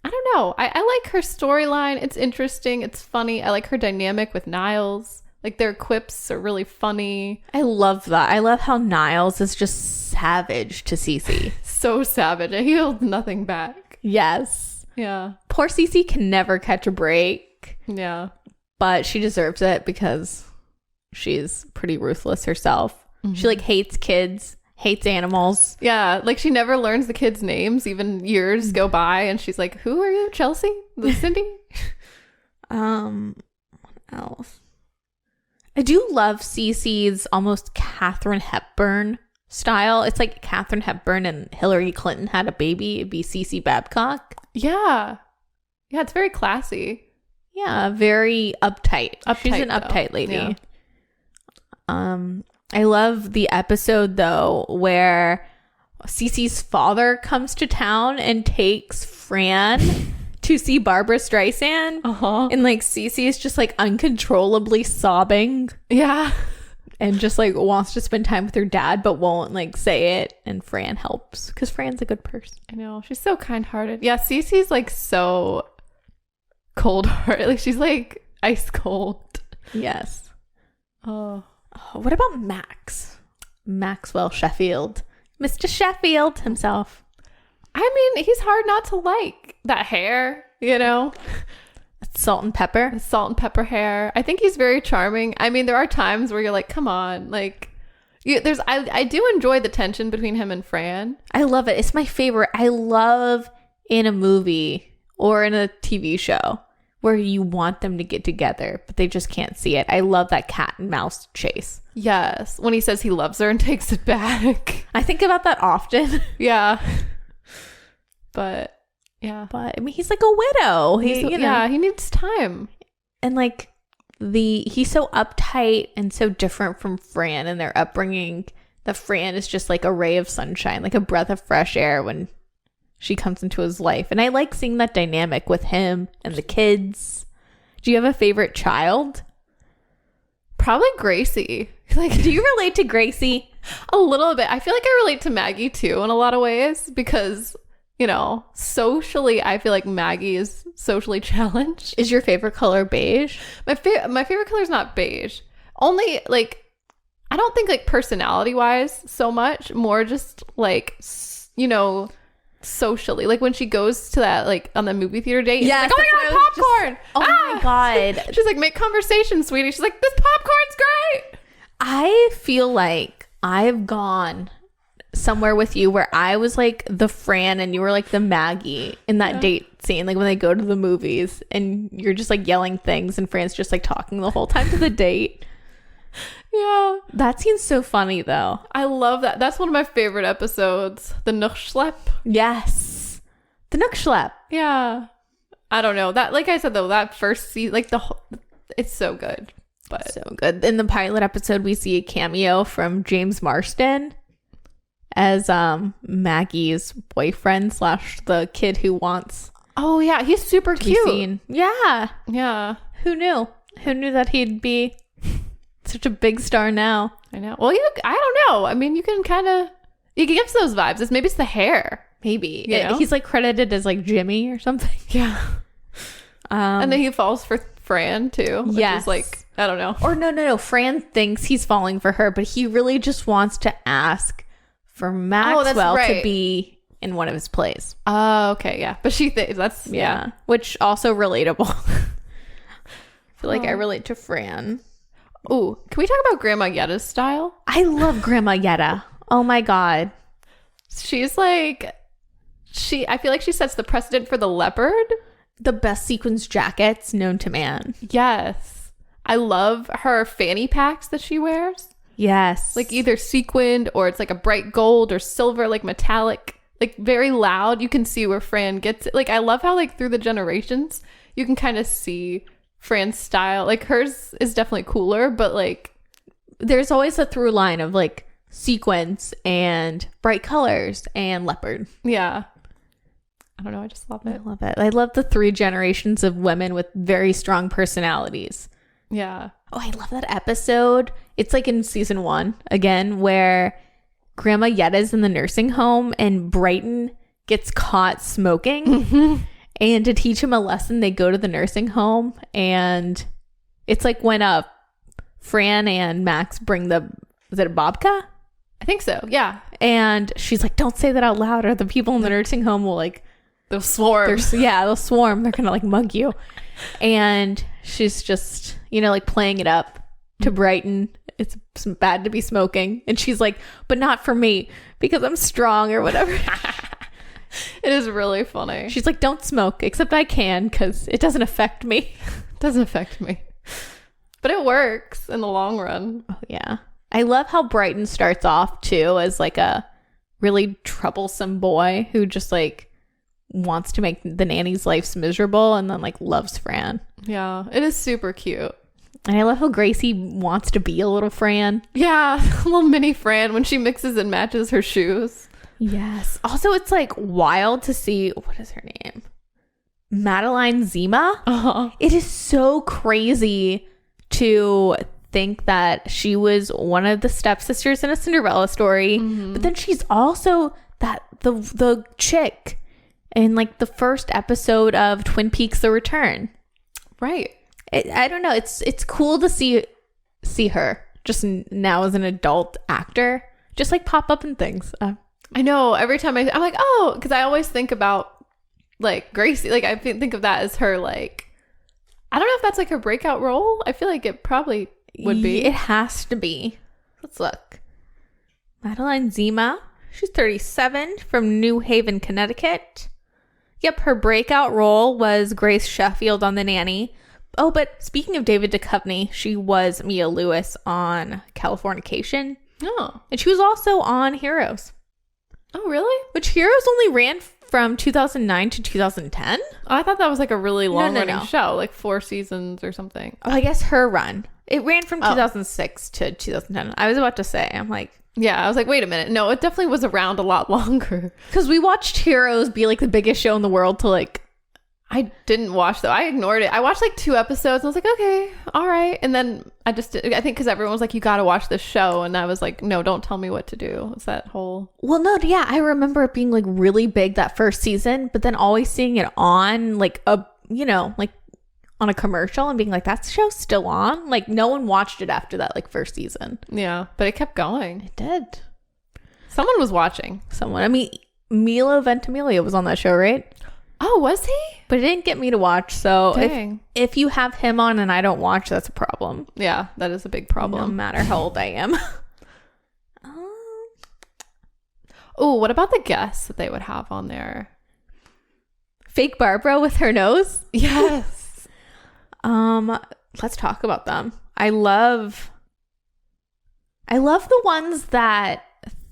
S3: don't know. I like her storyline. It's interesting. It's funny. I like her dynamic with Niles. Like, their quips are really funny.
S4: I love that. I love how Niles is just savage to Cece.
S3: So savage. He held nothing back.
S4: Yes.
S3: Yeah.
S4: Poor Cece can never catch a break.
S3: Yeah.
S4: But she deserves it because she's pretty ruthless herself. Mm-hmm. She, like, hates kids, hates animals.
S3: Yeah. Like, she never learns the kids' names. Even years go by, and she's like, who are you? Chelsea? Cindy?
S4: What else? I do love Cece's almost Katharine Hepburn style. It's like Katharine Hepburn and Hillary Clinton had a baby. It'd be Cece Babcock.
S3: Yeah. Yeah, it's very classy.
S4: Yeah, very uptight. She's an uptight lady. Yeah. I love the episode, though, where Cece's father comes to town and takes Fran to see Barbara Streisand. And like Cece is just like uncontrollably sobbing.
S3: Yeah.
S4: And just like wants to spend time with her dad, but won't like say it. And Fran helps because Fran's a good person.
S3: I know. She's so kind-hearted. Yeah, Cece's like so cold-hearted. Like, she's like ice cold.
S4: Yes. Oh, what about Maxwell Sheffield? Mr. Sheffield himself.
S3: I mean, he's hard not to like. That hair, you know?
S4: Salt and pepper.
S3: Salt and pepper hair. I think he's very charming. I mean, there are times where you're like, come on. Like, I do enjoy the tension between him and Fran.
S4: I love it. It's my favorite. I love in a movie or in a TV show where you want them to get together, but they just can't see it. I love that cat and mouse chase.
S3: Yes. When he says he loves her and takes it back.
S4: I think about that often.
S3: Yeah. But
S4: I mean, he's like a widow.
S3: He needs time.
S4: And like he's so uptight and so different from Fran and their upbringing that Fran is just like a ray of sunshine, like a breath of fresh air when she comes into his life. And I like seeing that dynamic with him and the kids. Do you have a favorite child?
S3: Probably Gracie.
S4: Like, do you relate to Gracie?
S3: A little bit. I feel like I relate to Maggie too in a lot of ways because, you know, socially, I feel like Maggie is socially challenged.
S4: Is your favorite color beige?
S3: My favorite color is not beige. Only, like, I don't think, like, personality-wise so much. More just, like, you know, socially. Like, when she goes to that, like, on the movie theater date.
S4: Yeah.
S3: Like, oh my God, popcorn!
S4: My God.
S3: She's like, make conversation, sweetie. She's like, this popcorn's great!
S4: I feel like I've gone somewhere with you where I was like the Fran and you were like the Maggie in that date scene, like when they go to the movies and you're just like yelling things and Fran's just like talking the whole time to the date.
S3: Yeah.
S4: That seems so funny, though.
S3: I love that. That's one of my favorite episodes. The Nuchschlepp.
S4: Yes. The Nuchschlepp.
S3: Yeah. I don't know. That, like I said, though, that first season, like it's so good. But
S4: So good. In the pilot episode, we see a cameo from James Marsden as Maggie's boyfriend / the kid who wants
S3: oh yeah, he's super
S4: to be
S3: cute.
S4: seen. Yeah.
S3: Yeah.
S4: Who knew? Who knew that he'd be such a big star now?
S3: I know. Well, I don't know. I mean, you can give those vibes. Maybe it's the hair.
S4: Maybe.
S3: You know?
S4: He's like credited as like Jimmy or something.
S3: Yeah. And then he falls for Fran too. Which
S4: Yes.
S3: is like, I don't know.
S4: Or no. Fran thinks he's falling for her, but he really just wants to ask for Maxwell to
S3: right.
S4: be in one of his plays.
S3: Oh, okay, yeah. But she thinks that's
S4: Yeah. Which also relatable. I feel like I relate to Fran.
S3: Ooh, can we talk about Grandma Yetta's style?
S4: I love Grandma Yetta. Oh my God.
S3: She's like, I feel like she sets the precedent for the leopard.
S4: The best sequins jackets known to man.
S3: Yes. I love her fanny packs that she wears.
S4: Yes.
S3: Like either sequined or it's like a bright gold or silver, like metallic, like very loud. You can see where Fran gets it. Like I love how like through the generations, you can kind of see Fran's style. Like hers is definitely cooler, but like
S4: there's always a through line of like sequins and bright colors and leopard.
S3: yeah. I don't know. I just love
S4: I
S3: it.
S4: love it. I love the 3 generations of women with very strong personalities.
S3: Yeah.
S4: Oh, I love that episode. It's like in season 1 again, where Grandma Yetta's in the nursing home and Brighton gets caught smoking.
S3: Mm-hmm.
S4: And to teach him a lesson, they go to the nursing home, and it's like when Fran and Max bring was it a babka?
S3: I think so. Yeah.
S4: And she's like, don't say that out loud, or the people in the nursing home will like,
S3: They'll swarm.
S4: they'll swarm. They're gonna like mug you. And she's just, like playing it up to Brighton. It's bad to be smoking. And she's like, but not for me because I'm strong or whatever.
S3: It is really funny.
S4: She's like, don't smoke, except I can because it doesn't affect me.
S3: Doesn't affect me. But it works in the long run.
S4: Oh, yeah. I love how Brighton starts off too as like a really troublesome boy who just like wants to make the nanny's life miserable and then like loves Fran.
S3: Yeah, it is super cute.
S4: And I love how Gracie wants to be a little Fran.
S3: Yeah, a little mini Fran when she mixes and matches her shoes.
S4: Yes. Also, it's like wild to see, what is her name? Madeline Zima.
S3: Uh-huh.
S4: It is so crazy to think that she was one of the stepsisters in a Cinderella story, but then she's also the chick in like the first episode of Twin Peaks: The Return.
S3: Right.
S4: I don't know. It's cool to see her just now as an adult actor, just like pop up in things.
S3: I know. Every time I'm like, oh, because I always think about like Gracie. Like I think of that as her like, I don't know if that's like her breakout role. I feel like it probably would be.
S4: It has to be. Let's look. Madeline Zima. She's 37 from New Haven, Connecticut. Yep, her breakout role was Grace Sheffield on The Nanny. Oh, but speaking of David Duchovny, she was Mia Lewis on Californication.
S3: Oh.
S4: And she was also on Heroes.
S3: Oh, really?
S4: Which Heroes only ran from 2009 to 2010?
S3: Oh, I thought that was like a really long running
S4: no.
S3: show, like 4 seasons or something.
S4: Oh, I guess her run. It ran from 2006 to 2010. I was about to say, I'm like...
S3: Yeah, I was like, wait a minute. No, it definitely was around a lot longer.
S4: Because we watched Heroes be like the biggest show in the world to like...
S3: I didn't watch though. I ignored it. I watched like 2 episodes and I was like, okay, all right. And then I think because everyone was like, you got to watch this show. And I was like, no, don't tell me what to do. It's that whole...
S4: Well, no, yeah. I remember it being like really big that first season, but then always seeing it on like like on a commercial and being like, that show's still on. Like no one watched it after that like first season.
S3: Yeah, but it kept going.
S4: It did.
S3: Someone was watching.
S4: I mean, Milo Ventimiglia was on that show, right?
S3: Oh, was he?
S4: But it didn't get me to watch. So
S3: Dang.
S4: if you have him on and I don't watch, that's a problem.
S3: Yeah, that is a big
S4: No
S3: problem.
S4: matter how old I am.
S3: Oh, what about the guests that they would have on there?
S4: Fake Barbara with her nose.
S3: Yes.
S4: Let's talk about them. I love I love the ones that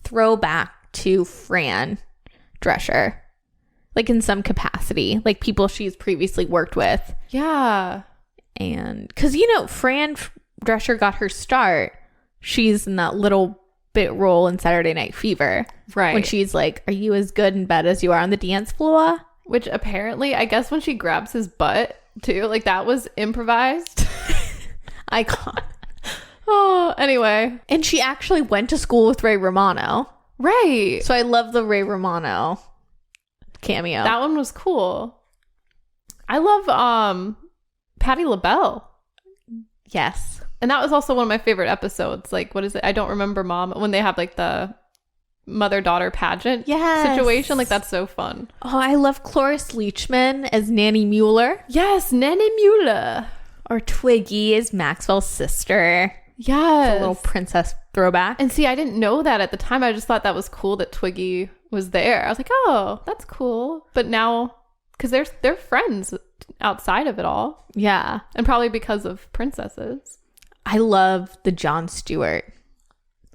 S4: throw back to Fran Drescher, like in some capacity, like people she's previously worked with.
S3: Yeah.
S4: And because, Fran Drescher got her start. She's in that little bit role in Saturday Night Fever.
S3: Right.
S4: When she's like, are you as good in bed as you are on the dance floor?
S3: Which apparently, I guess when she grabs his butt too, like that was improvised.
S4: Icon.
S3: Oh, anyway.
S4: And she actually went to school with Ray Romano.
S3: Right.
S4: So I love the Ray Romano cameo.
S3: That one was cool. I love Patti LaBelle.
S4: Yes.
S3: And that was also one of my favorite episodes. Like, what is it? I don't remember, Mom. When they have like the mother-daughter pageant situation. Like, that's so fun.
S4: Oh, I love Cloris Leachman as Nanny Mueller.
S3: Yes, Nanny Mueller.
S4: Or Twiggy as Maxwell's sister.
S3: Yes.
S4: It's a little princess throwback.
S3: And see, I didn't know that at the time. I just thought that was cool that Twiggy was there. I was like, oh, that's cool. But now, because they're friends outside of it all.
S4: Yeah.
S3: And probably because of princesses.
S4: I love the Jon Stewart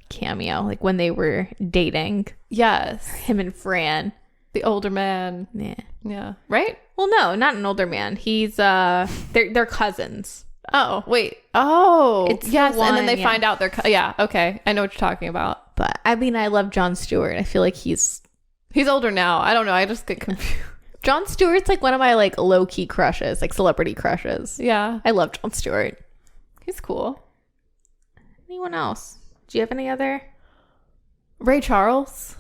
S4: cameo, like when they were dating.
S3: Yes.
S4: Him and Fran.
S3: The older man.
S4: Yeah.
S3: Yeah. Right?
S4: Well, no, not an older man. He's they're cousins.
S3: Oh, wait. Oh.
S4: It's
S3: yes,
S4: the one,
S3: and then they
S4: yeah.
S3: find out they're yeah, okay. I know what you're talking about.
S4: But I mean, I love Jon Stewart. I feel like he's
S3: older now. I don't know. I just get confused.
S4: Jon Stewart's like one of my like low-key crushes, like celebrity crushes.
S3: Yeah.
S4: I love Jon Stewart.
S3: He's cool.
S4: Anyone else? Do you have any other?
S3: Ray Charles.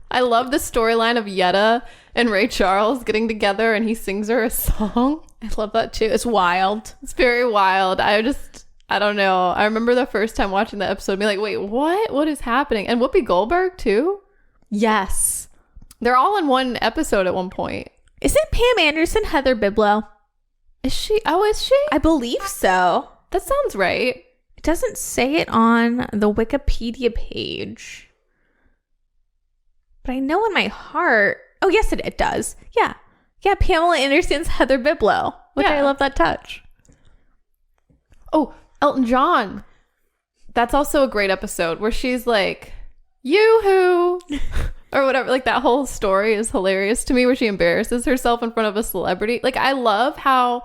S3: I love the storyline of Yetta and Ray Charles getting together and he sings her a song.
S4: I love that too. It's wild.
S3: It's very wild. I don't know. I remember the first time watching the episode being like, wait, what? What is happening? And Whoopi Goldberg too?
S4: Yes.
S3: They're all in one episode at one point.
S4: Isn't Pam Anderson Heather Biblow?
S3: Is she? Oh, is she?
S4: I believe so.
S3: That sounds right.
S4: It doesn't say it on the Wikipedia page. But I know in my heart. Oh, yes, it does. Yeah. Yeah, Pamela Anderson's Heather Biblow, which
S3: Yeah.
S4: I love that touch.
S3: Oh, Elton John. That's also a great episode where she's like, yoo-hoo, or whatever. Like, that whole story is hilarious to me where she embarrasses herself in front of a celebrity. Like, I love how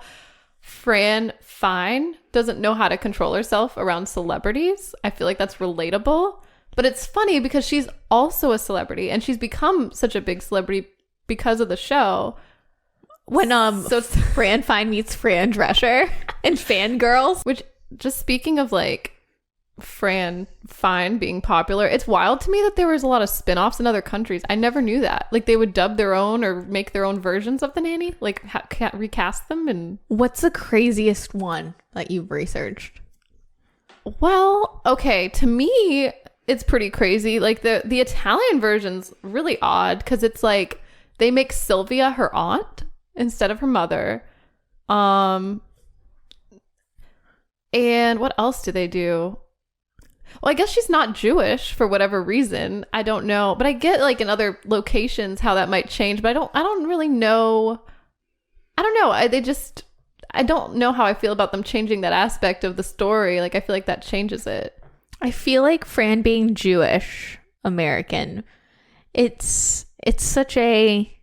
S3: Fran Fine doesn't know how to control herself around celebrities. I feel like that's relatable. But it's funny because she's also a celebrity and she's become such a big celebrity because of the show.
S4: When so it's Fran Fine meets Fran Drescher and Fangirls.
S3: Which, just speaking of like Fran Fine being popular, it's wild to me that there was a lot of spin-offs in other countries. I never knew that. Like they would dub their own or make their own versions of the Nanny, like recast them. And
S4: what's the craziest one that you've researched?
S3: Well, okay, to me it's pretty crazy. Like the Italian version's really odd because it's like they make Sylvia her aunt instead of her mother. And what else do they do? Well, I guess she's not Jewish for whatever reason. I don't know, but I get like in other locations how that might change, but I don't really know. I don't know. I don't know how I feel about them changing that aspect of the story. Like I feel like that changes it.
S4: I feel like Fran being Jewish American, it's such a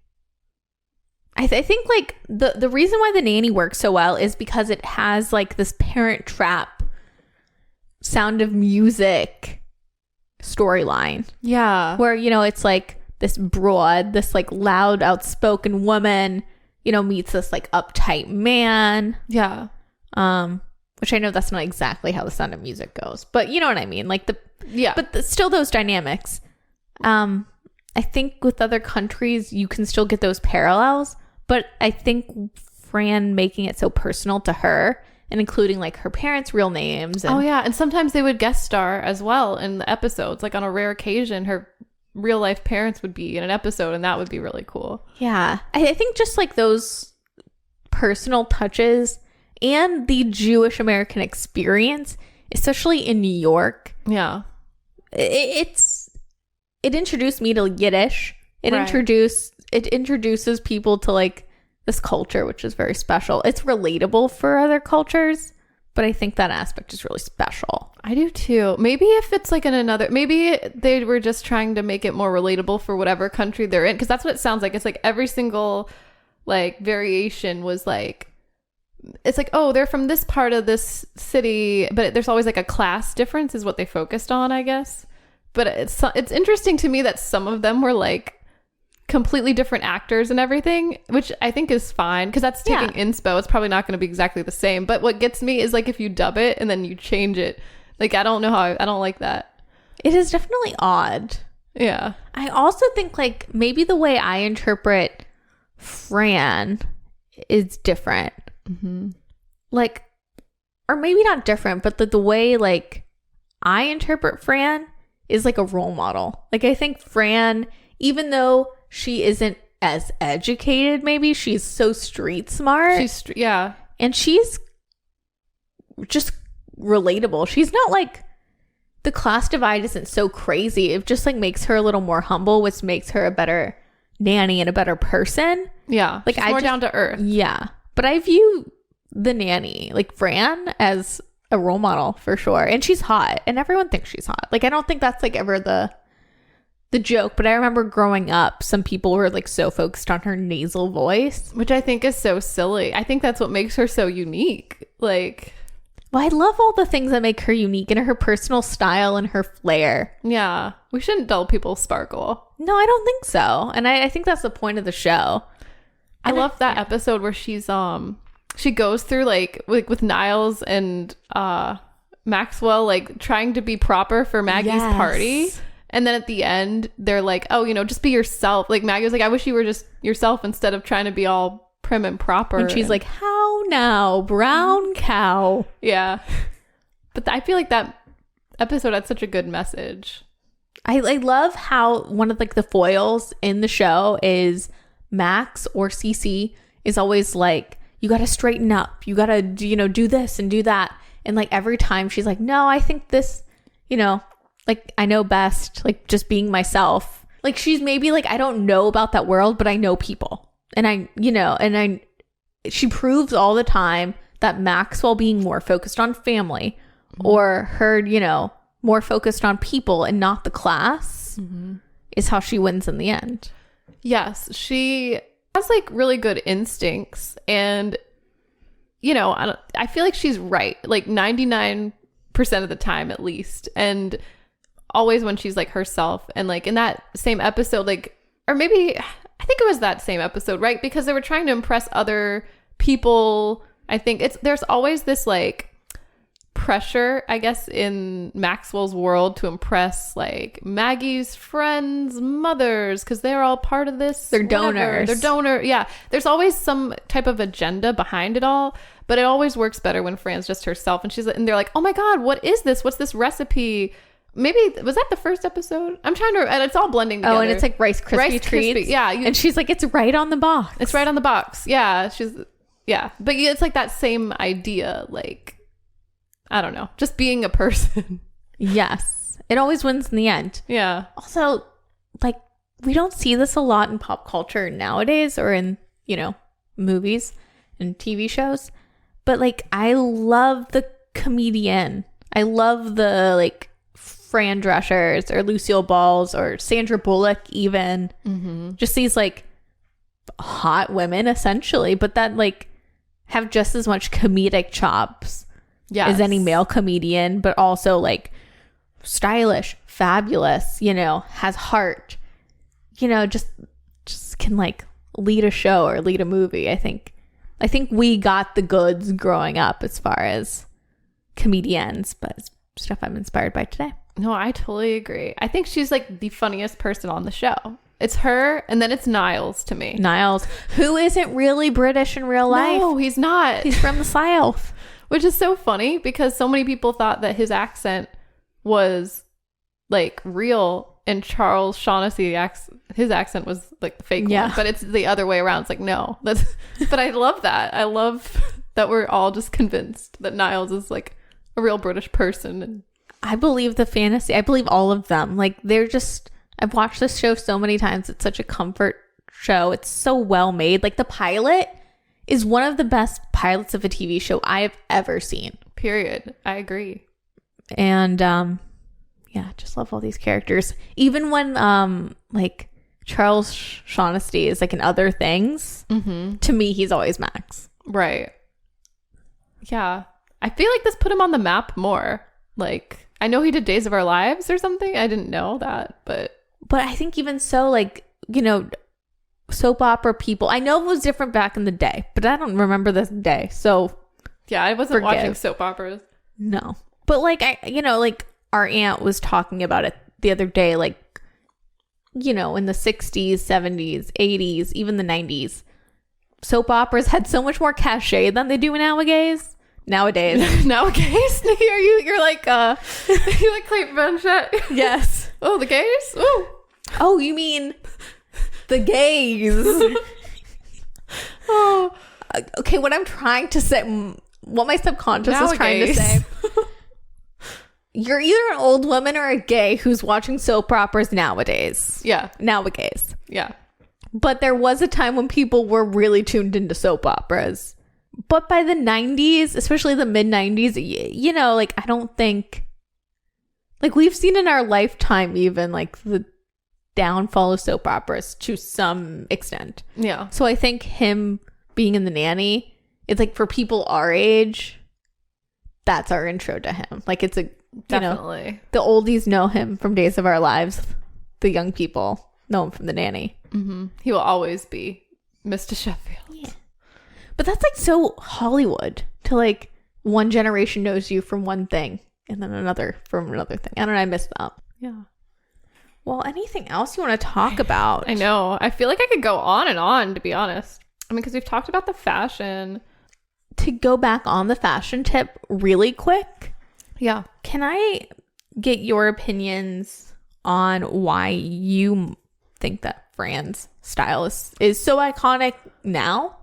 S4: I think like the reason why the Nanny works so well is because it has like this Parent Trap Sound of Music storyline.
S3: Yeah.
S4: Where, it's like this broad, this like loud, outspoken woman, meets this like uptight man.
S3: Yeah.
S4: Which I know that's not exactly how the Sound of Music goes, but you know what I mean? Like still those dynamics. I think with other countries, you can still get those parallels, but I think Fran making it so personal to her and including like her parents' real names. And,
S3: oh yeah. And sometimes they would guest star as well in the episodes. Like on a rare occasion, her real life parents would be in an episode and that would be really cool.
S4: Yeah. I think just like those personal touches and the Jewish American experience, especially in New York.
S3: Yeah.
S4: It introduced me to Yiddish. It introduces people to like this culture, which is very special. It's relatable for other cultures, But I think that aspect is really special.
S3: I do too. Maybe if it's like in another, maybe they were just trying to make it more relatable for whatever country they're in, because that's what it sounds like. It's like every single like variation was like, it's like, oh, they're from this part of this city, but there's always like a class difference is what they focused on, I guess. But it's interesting to me that some of them were like completely different actors and everything, which I think is fine because that's taking inspo. It's probably not going to be exactly the same. But what gets me is like if you dub it and then you change it. Like I don't know how I don't like that.
S4: It is definitely odd.
S3: Yeah.
S4: I also think like maybe the way I interpret Fran is different.
S3: Mm-hmm.
S4: Like, or maybe not different, but the way like I interpret Fran is like a role model. Like I think Fran, even though she isn't as educated, maybe she's so street smart. And she's just relatable. She's not like, the class divide isn't so crazy. It just like makes her a little more humble, which makes her a better nanny and a better person.
S3: Yeah.
S4: Like
S3: she's more down to earth.
S4: Yeah. But I view the nanny, like Fran, as a role model for sure. And she's hot. And everyone thinks she's hot. Like I don't think that's like ever the joke, but I remember growing up, some people were like so focused on her nasal voice,
S3: which I think is so silly. I think that's what makes her so unique. Like,
S4: well, I love all the things that make her unique and her personal style and her flair.
S3: Yeah, we shouldn't dull people's sparkle.
S4: No, I don't think so. And I think that's the point of the show.
S3: I love that episode where she's she goes through like with Niles and Maxwell, like trying to be proper for Maggie's party. And then at the end, they're like, oh, you know, just be yourself. Like Maggie was like, I wish you were just yourself instead of trying to be all prim and proper.
S4: And she's like, how now, brown cow?
S3: Yeah. But I feel like that episode had such a good message.
S4: I love how one of like the foils in the show is Max or Cece is always like, you got to straighten up. You got to, you know, do this and do that. And like every time she's like, no, I think this, you know, like I know best, like just being myself. Like she's maybe like, I don't know about that world, but I know people. And I, you know, she proves all the time that Maxwell being more focused on family or her, you know, more focused on people and not the class is how she wins in the end.
S3: Yes, she has like really good instincts and, you know, I feel like she's right, like 99% of the time at least. And always when she's like herself. And like in that same episode, like, or maybe I think it was that same episode, right? Because they were trying to impress other people. I think there's always this like pressure, I guess, in Maxwell's world to impress like Maggie's friends' mothers because they're all part of this.
S4: They're donors.
S3: They're donor. Yeah. There's always some type of agenda behind it all, but it always works better when Fran's just herself. And they're like, oh my God, what is this? What's this recipe? Maybe, was that the first episode? I'm trying to, and it's all blending together.
S4: Oh, and it's like Rice Krispie treats.
S3: Yeah.
S4: And she's like, it's right on the box.
S3: It's right on the box. Yeah. Yeah. But it's like that same idea, like, I don't know, just being a person.
S4: Yes. It always wins in the end.
S3: Yeah.
S4: Also, like, we don't see this a lot in pop culture nowadays or in, you know, movies and TV shows. But, like, I love the comedian. I love the, like, Fran Dreschers or Lucille Balls or Sandra Bullock even. Just these, like, hot women, essentially, but that, like, have just as much comedic chops as any male comedian, but also like stylish, fabulous, you know, has heart, you know, just can like lead a show or lead a movie. I think we got the goods growing up as far as comedians, but it's stuff I'm inspired by today.
S3: No, I totally agree. I think she's like the funniest person on the show. It's her, and then it's Niles to me.
S4: Niles, who isn't really British in real life.
S3: No, he's not.
S4: He's from the South.
S3: Which is so funny because so many people thought that his accent was like real, and Charles Shaughnessy, his accent was like the fake one. But it's the other way around. It's like, no. But I love that. I love that we're all just convinced that Niles is like a real British person. And
S4: I believe the fantasy. I believe all of them. Like they're just, I've watched this show so many times. It's such a comfort show. It's so well made. Like the pilot is one of the best pilots of a TV show I have ever seen.
S3: Period. I agree.
S4: And yeah, just love all these characters. Even when like Charles Shaughnessy is like in other things, to me he's always Max.
S3: Right. Yeah. I feel like this put him on the map more. Like, I know he did Days of Our Lives or something. I didn't know that, but
S4: I think even so, like, you know, soap opera people, I know it was different back in the day, but I don't remember this day. So
S3: yeah, I wasn't watching soap operas.
S4: No. But like, you know, like our aunt was talking about it the other day, like, you know, in the 60s, 70s, 80s, even the 90s, soap operas had so much more cachet than they do nowadays. Nowadays.
S3: You're like you like Clayton Blanchett?
S4: Yes.
S3: Oh, the gays?
S4: Oh, you mean the gays?
S3: Oh,
S4: okay, what I'm trying to say, what my subconscious is trying to say, you're either an old woman or a gay who's watching soap operas nowadays.
S3: Yeah.
S4: Nowadays.
S3: Yeah.
S4: But there was a time when people were really tuned into soap operas. But by the 90s, especially the mid 90s, you know, like, I don't think, like, we've seen in our lifetime even like the downfall of soap operas to some extent.
S3: Yeah.
S4: So I think him being in The Nanny, it's like for people our age, that's our intro to him. Like, it's a,
S3: definitely,
S4: you know, the oldies know him from Days of Our Lives. The young people know him from The Nanny.
S3: He will always be Mr. Sheffield.
S4: Yeah. But that's like so Hollywood to like one generation knows you from one thing and then another from another thing. I don't know. I missed that.
S3: Yeah.
S4: Well, anything else you want to talk about?
S3: I know. I feel like I could go on and on, to be honest. I mean, because we've talked about the fashion.
S4: To go back on the fashion tip really quick.
S3: Yeah.
S4: Can I get your opinions on why you think that Fran's style is so iconic now?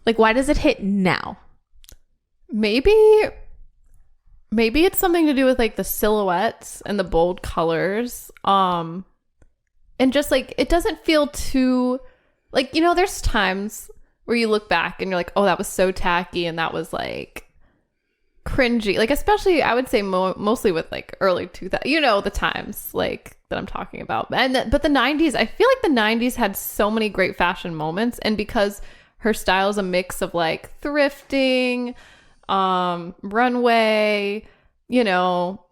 S4: Like, why does it hit now?
S3: Maybe it's something to do with like the silhouettes and the bold colors. And just like, it doesn't feel too, like, you know, there's times where you look back and you're like, oh, that was so tacky and that was like cringy. Like, especially I would say mostly with like early 2000s, you know, the times like that I'm talking about. But the 90s, I feel like the 90s had so many great fashion moments. And because her style is a mix of like thrifting, runway, you know,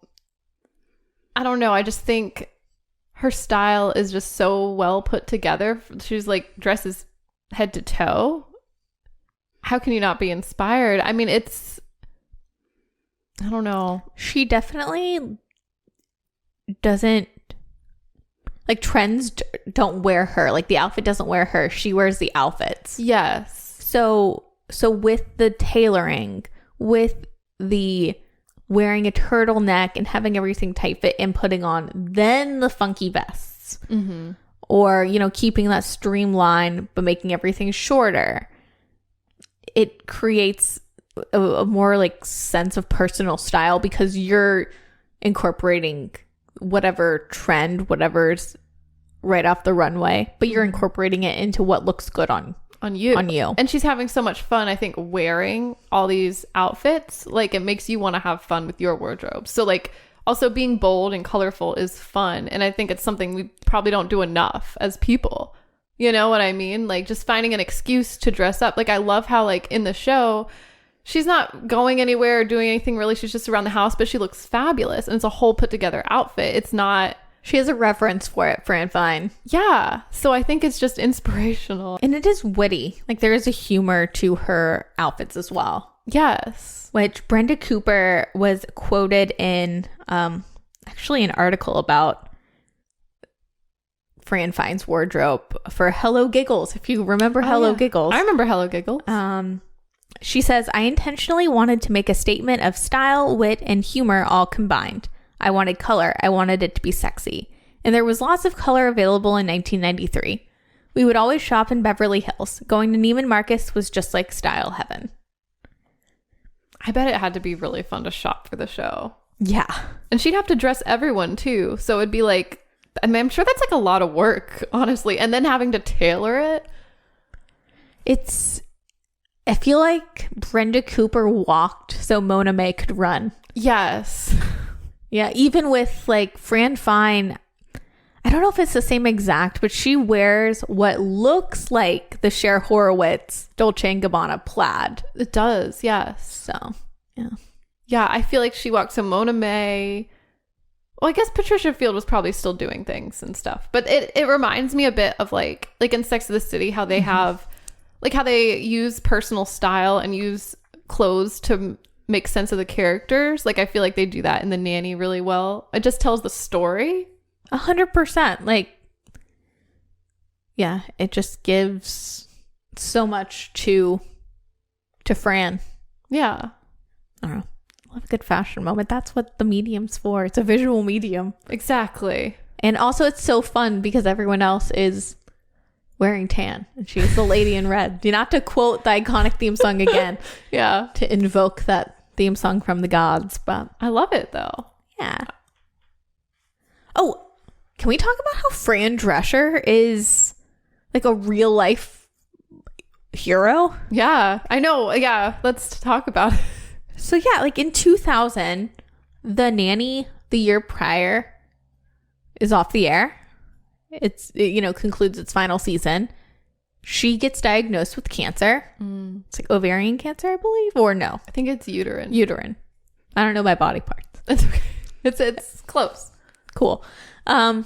S3: I don't know. I just think her style is just so well put together. She's like dresses head to toe. How can you not be inspired? I mean, I don't know.
S4: She definitely doesn't, like, trends don't wear her. Like, the outfit doesn't wear her. She wears the outfits.
S3: Yes.
S4: So with the tailoring, with the wearing a turtleneck and having everything tight fit and putting on then the funky vests, or, you know, keeping that streamline but making everything shorter, it creates a more like sense of personal style because you're incorporating whatever trend, whatever's right off the runway, but you're incorporating it into what looks good on you.
S3: And she's having so much fun, I think, wearing all these outfits. Like, it makes you want to have fun with your wardrobe. So like, also being bold and colorful is fun, and I think it's something we probably don't do enough as people. You know what I mean? Like, just finding an excuse to dress up. Like, I love how like in the show she's not going anywhere or doing anything really. She's just around the house, but she looks fabulous. And it's a whole put together outfit. It's not...
S4: She has a reference for it, Fran Fine.
S3: Yeah. So I think it's just inspirational.
S4: And it is witty. Like, there is a humor to her outfits as well.
S3: Yes.
S4: Which Brenda Cooper was quoted in actually an article about Fran Fine's wardrobe for Hello Giggles. If you remember Hello Giggles.
S3: I remember Hello Giggles.
S4: She says, I intentionally wanted to make a statement of style, wit, and humor all combined. I wanted color. I wanted it to be sexy. And there was lots of color available in 1993. We would always shop in Beverly Hills. Going to Neiman Marcus was just like style heaven.
S3: I bet it had to be really fun to shop for the show.
S4: Yeah.
S3: And she'd have to dress everyone too. So it'd be like, I mean, I'm sure that's like a lot of work, honestly. And then having to tailor it.
S4: I feel like Brenda Cooper walked so Mona May could run.
S3: Yes.
S4: Yeah, even with like Fran Fine, I don't know if it's the same exact, but she wears what looks like the Cher Horowitz Dolce & Gabbana plaid.
S3: It does, yes.
S4: So, yeah.
S3: Yeah, I feel like she walked. So Mona May. Well, I guess Patricia Field was probably still doing things and stuff. But it reminds me a bit of like in Sex and the City, how they have, like how they use personal style and use clothes to make sense of the characters. Like I feel like they do that in The Nanny really well. It just tells the story.
S4: 100%. Like, yeah, it just gives so much to Fran.
S3: Yeah.
S4: I don't know. Love a good fashion moment. That's what the medium's for. It's a visual medium.
S3: Exactly.
S4: And also it's so fun because everyone else is wearing tan and she's the lady in red. Not to quote the iconic theme song again.
S3: Yeah.
S4: To invoke that theme song from the gods, but
S3: I love it though.
S4: Yeah. Oh, can we talk about how Fran Drescher is like a real life hero?
S3: Yeah, I know. Yeah, let's talk about it.
S4: So yeah, like in 2000, The Nanny, the year prior, is off the air. It concludes its final season. She gets diagnosed with cancer. It's like ovarian cancer, I believe, or no?
S3: I think it's uterine.
S4: Uterine. I don't know my body parts.
S3: It's okay. It's close.
S4: Cool. But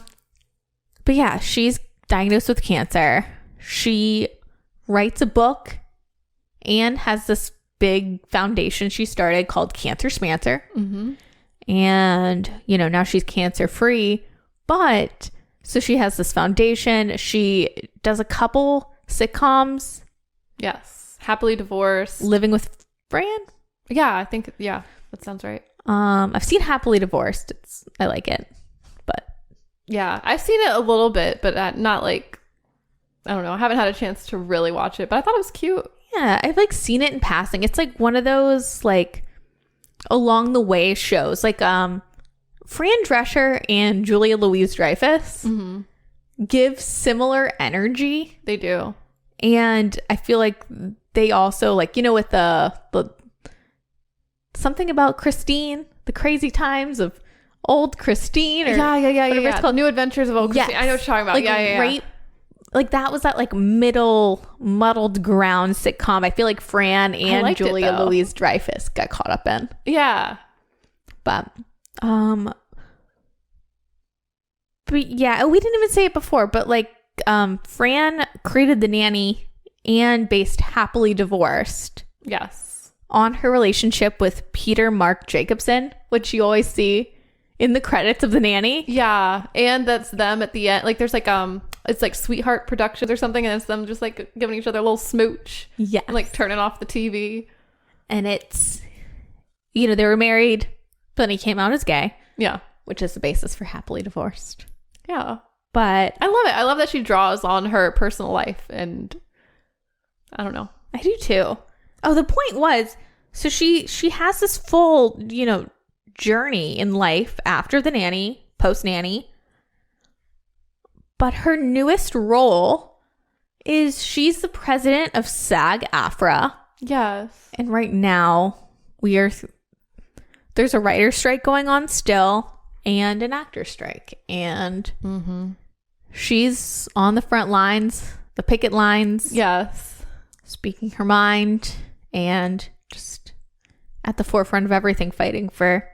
S4: yeah, she's diagnosed with cancer. She writes a book and has this big foundation she started called Cancer Smancer. And, now she's cancer free. But so she has this foundation. She does a couple sitcoms.
S3: Yes. Happily Divorced.
S4: Living with Fran.
S3: Yeah, I think, yeah, that sounds right.
S4: I've seen Happily Divorced. I like it. But
S3: yeah, I've seen it a little bit, but not like, I don't know. I haven't had a chance to really watch it, but I thought it was cute.
S4: Yeah, I've like seen it in passing. It's like one of those like along the way shows. Like Fran Drescher and Julia Louis-Dreyfus give similar energy.
S3: They do.
S4: And I feel like they also like, with the something about Christine, the crazy times of old Christine, or
S3: yeah.
S4: It's called.
S3: New Adventures of Old Christine. I know what you're talking about.
S4: Like,
S3: yeah.
S4: Right, like that was that like middle muddled ground sitcom. I feel like Fran and Julia Louis-Dreyfus got caught up in.
S3: Yeah.
S4: But yeah, we didn't even say it before, but like Fran created The Nanny and based Happily Divorced.
S3: Yes.
S4: On her relationship with Peter Mark Jacobson, which you always see in the credits of The Nanny.
S3: Yeah. And that's them at the end. Like there's like it's like Sweetheart Productions or something, and it's them just like giving each other a little smooch.
S4: Yeah.
S3: And like turning off the TV.
S4: And it's, they were married, but then he came out as gay.
S3: Yeah.
S4: Which is the basis for Happily Divorced.
S3: Yeah.
S4: But
S3: I love it. I love that she draws on her personal life, and I don't know.
S4: I do too. Oh, the point was, so she has this full, journey in life after The Nanny, post Nanny. But her newest role is she's the president of SAG-AFTRA.
S3: Yes.
S4: And right now there's a writer's strike going on still and an actor's strike. And she's on the front lines, the picket lines.
S3: Yes.
S4: Speaking her mind and just at the forefront of everything, fighting for,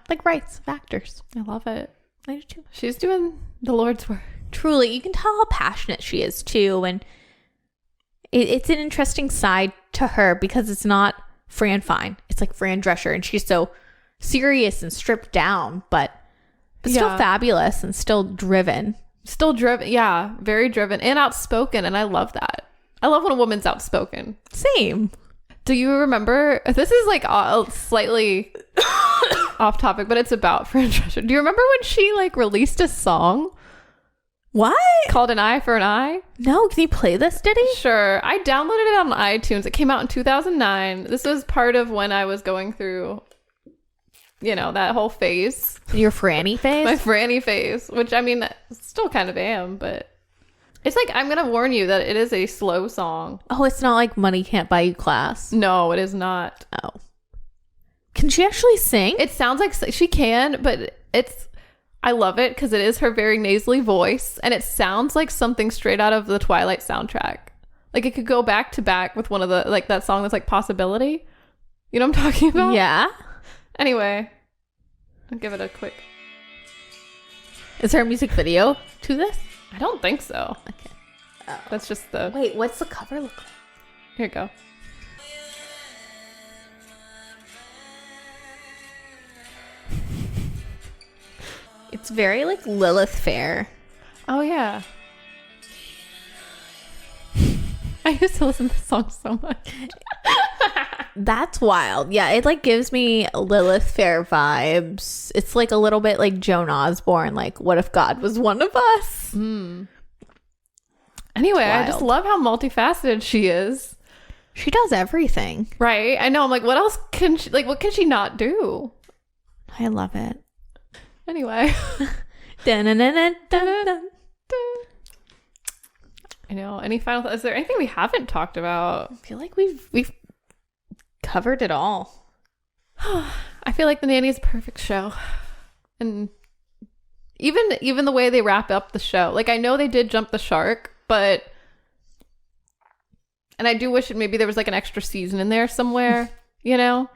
S4: like rights of actors.
S3: I love it.
S4: I do too.
S3: She's doing the Lord's work.
S4: Truly, you can tell how passionate she is too. And it's an interesting side to her because it's not Fran Fine. It's like Fran Drescher, and she's so serious and stripped down, but still fabulous and still driven.
S3: Still driven. Yeah. Very driven and outspoken. And I love that. I love when a woman's outspoken.
S4: Same.
S3: Do you remember? This is like slightly off topic, but it's about Fran Drescher. Do you remember when she like released a song?
S4: What?
S3: Called An Eye for an Eye?
S4: No, can you play this, Diddy?
S3: Sure. I downloaded it on iTunes. It came out in 2009. This was part of when I was going through, that whole phase.
S4: Your Franny phase?
S3: My Franny phase, which I mean, still kind of am, but It's like, I'm gonna warn you that it is a slow song.
S4: Oh, it's not like Money Can't Buy You Class.
S3: No, it is not.
S4: Oh. Can she actually sing?
S3: It sounds like she can, but I love it because it is her very nasally voice, and it sounds like something straight out of the Twilight soundtrack. Like, it could go back to back with one of the, like, that song that's like Possibility. You know what I'm talking about?
S4: Yeah.
S3: Anyway, I'll give it a quick.
S4: Is there a music video to this?
S3: I don't think so.
S4: Okay.
S3: That's just the.
S4: Wait, what's the cover look like?
S3: Here you go.
S4: It's very like Lilith Fair.
S3: Oh, yeah. I used to listen to this song so much.
S4: That's wild. Yeah, it like gives me Lilith Fair vibes. It's like a little bit like Joan Osborne, like what if God was one of us?
S3: Anyway, I just love how multifaceted she is.
S4: She does everything.
S3: Right? I know. I'm like, what else can she, like, what can she not do?
S4: I love it.
S3: Anyway.
S4: Dun-dun-dun-dun-dun-dun.
S3: I know. Any final is there anything we haven't talked about?
S4: I feel like we've covered it all.
S3: I feel like The Nanny is a perfect show. And even the way they wrap up the show. Like, I know they did jump the shark, but and I do wish maybe there was like an extra season in there somewhere, you know?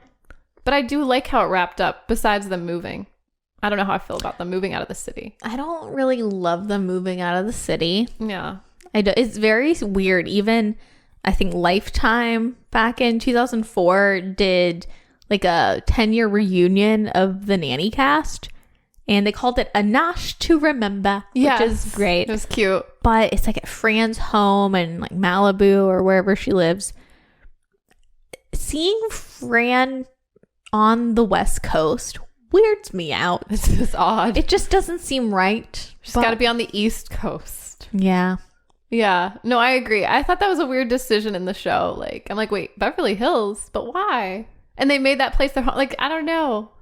S3: But I do like how it wrapped up besides them moving. I don't know how I feel about them moving out of the city.
S4: I don't really love them moving out of the city.
S3: Yeah.
S4: It's very weird. Even I think Lifetime back in 2004 did like a 10-year reunion of the Nanny cast, and they called it A Nosh to Remember, which is great.
S3: It was cute.
S4: But it's like at Fran's home in like Malibu or wherever she lives. Seeing Fran on the West Coast weirds me out.
S3: This is odd.
S4: It just doesn't seem right.
S3: She's got to be on the East Coast.
S4: Yeah.
S3: Yeah. No, I agree. I thought that was a weird decision in the show. Like, I'm like, wait, Beverly Hills? But why? And they made that place their home. Like, I don't know.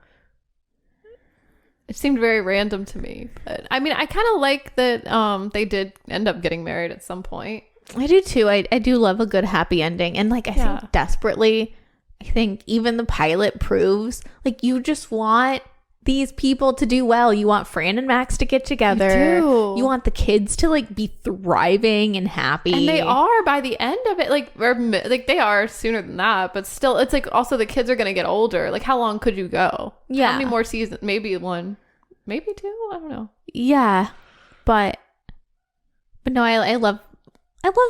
S3: It seemed very random to me. But, I mean, I kind of like that they did end up getting married at some point.
S4: I do, too. I do love a good happy ending. And, like, I think desperately, I think even the pilot proves, like, you just want these people to do well. You want Fran and Max to get together. You want the kids to like be thriving and happy.
S3: And they are by the end of it, like they are sooner than that, but still it's like also the kids are going to get older. Like, how long could you go?
S4: Yeah.
S3: How many more seasons? Maybe one, maybe two. I don't know.
S4: Yeah. But no, I love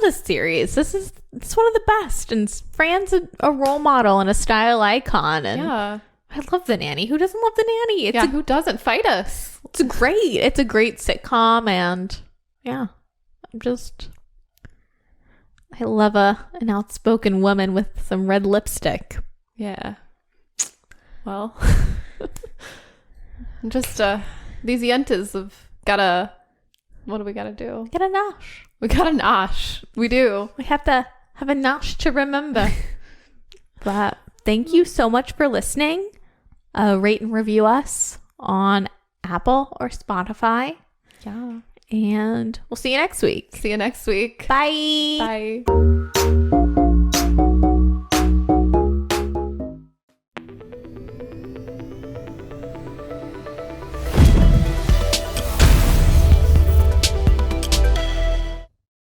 S4: this series. It's one of the best, and Fran's a role model and a style icon. And
S3: yeah.
S4: I love The Nanny. Who doesn't love The Nanny?
S3: Who doesn't? Fight us.
S4: It's a great sitcom, and yeah, I love an outspoken woman with some red lipstick.
S3: Yeah. Well, just these yentas have gotta. What do we gotta do?
S4: Get a nosh.
S3: We got a nosh. We do.
S4: We have to have a nosh to remember. But thank you so much for listening. Rate and review us on Apple or Spotify.
S3: Yeah.
S4: And we'll see you next week.
S3: See you next week.
S4: Bye.
S3: Bye.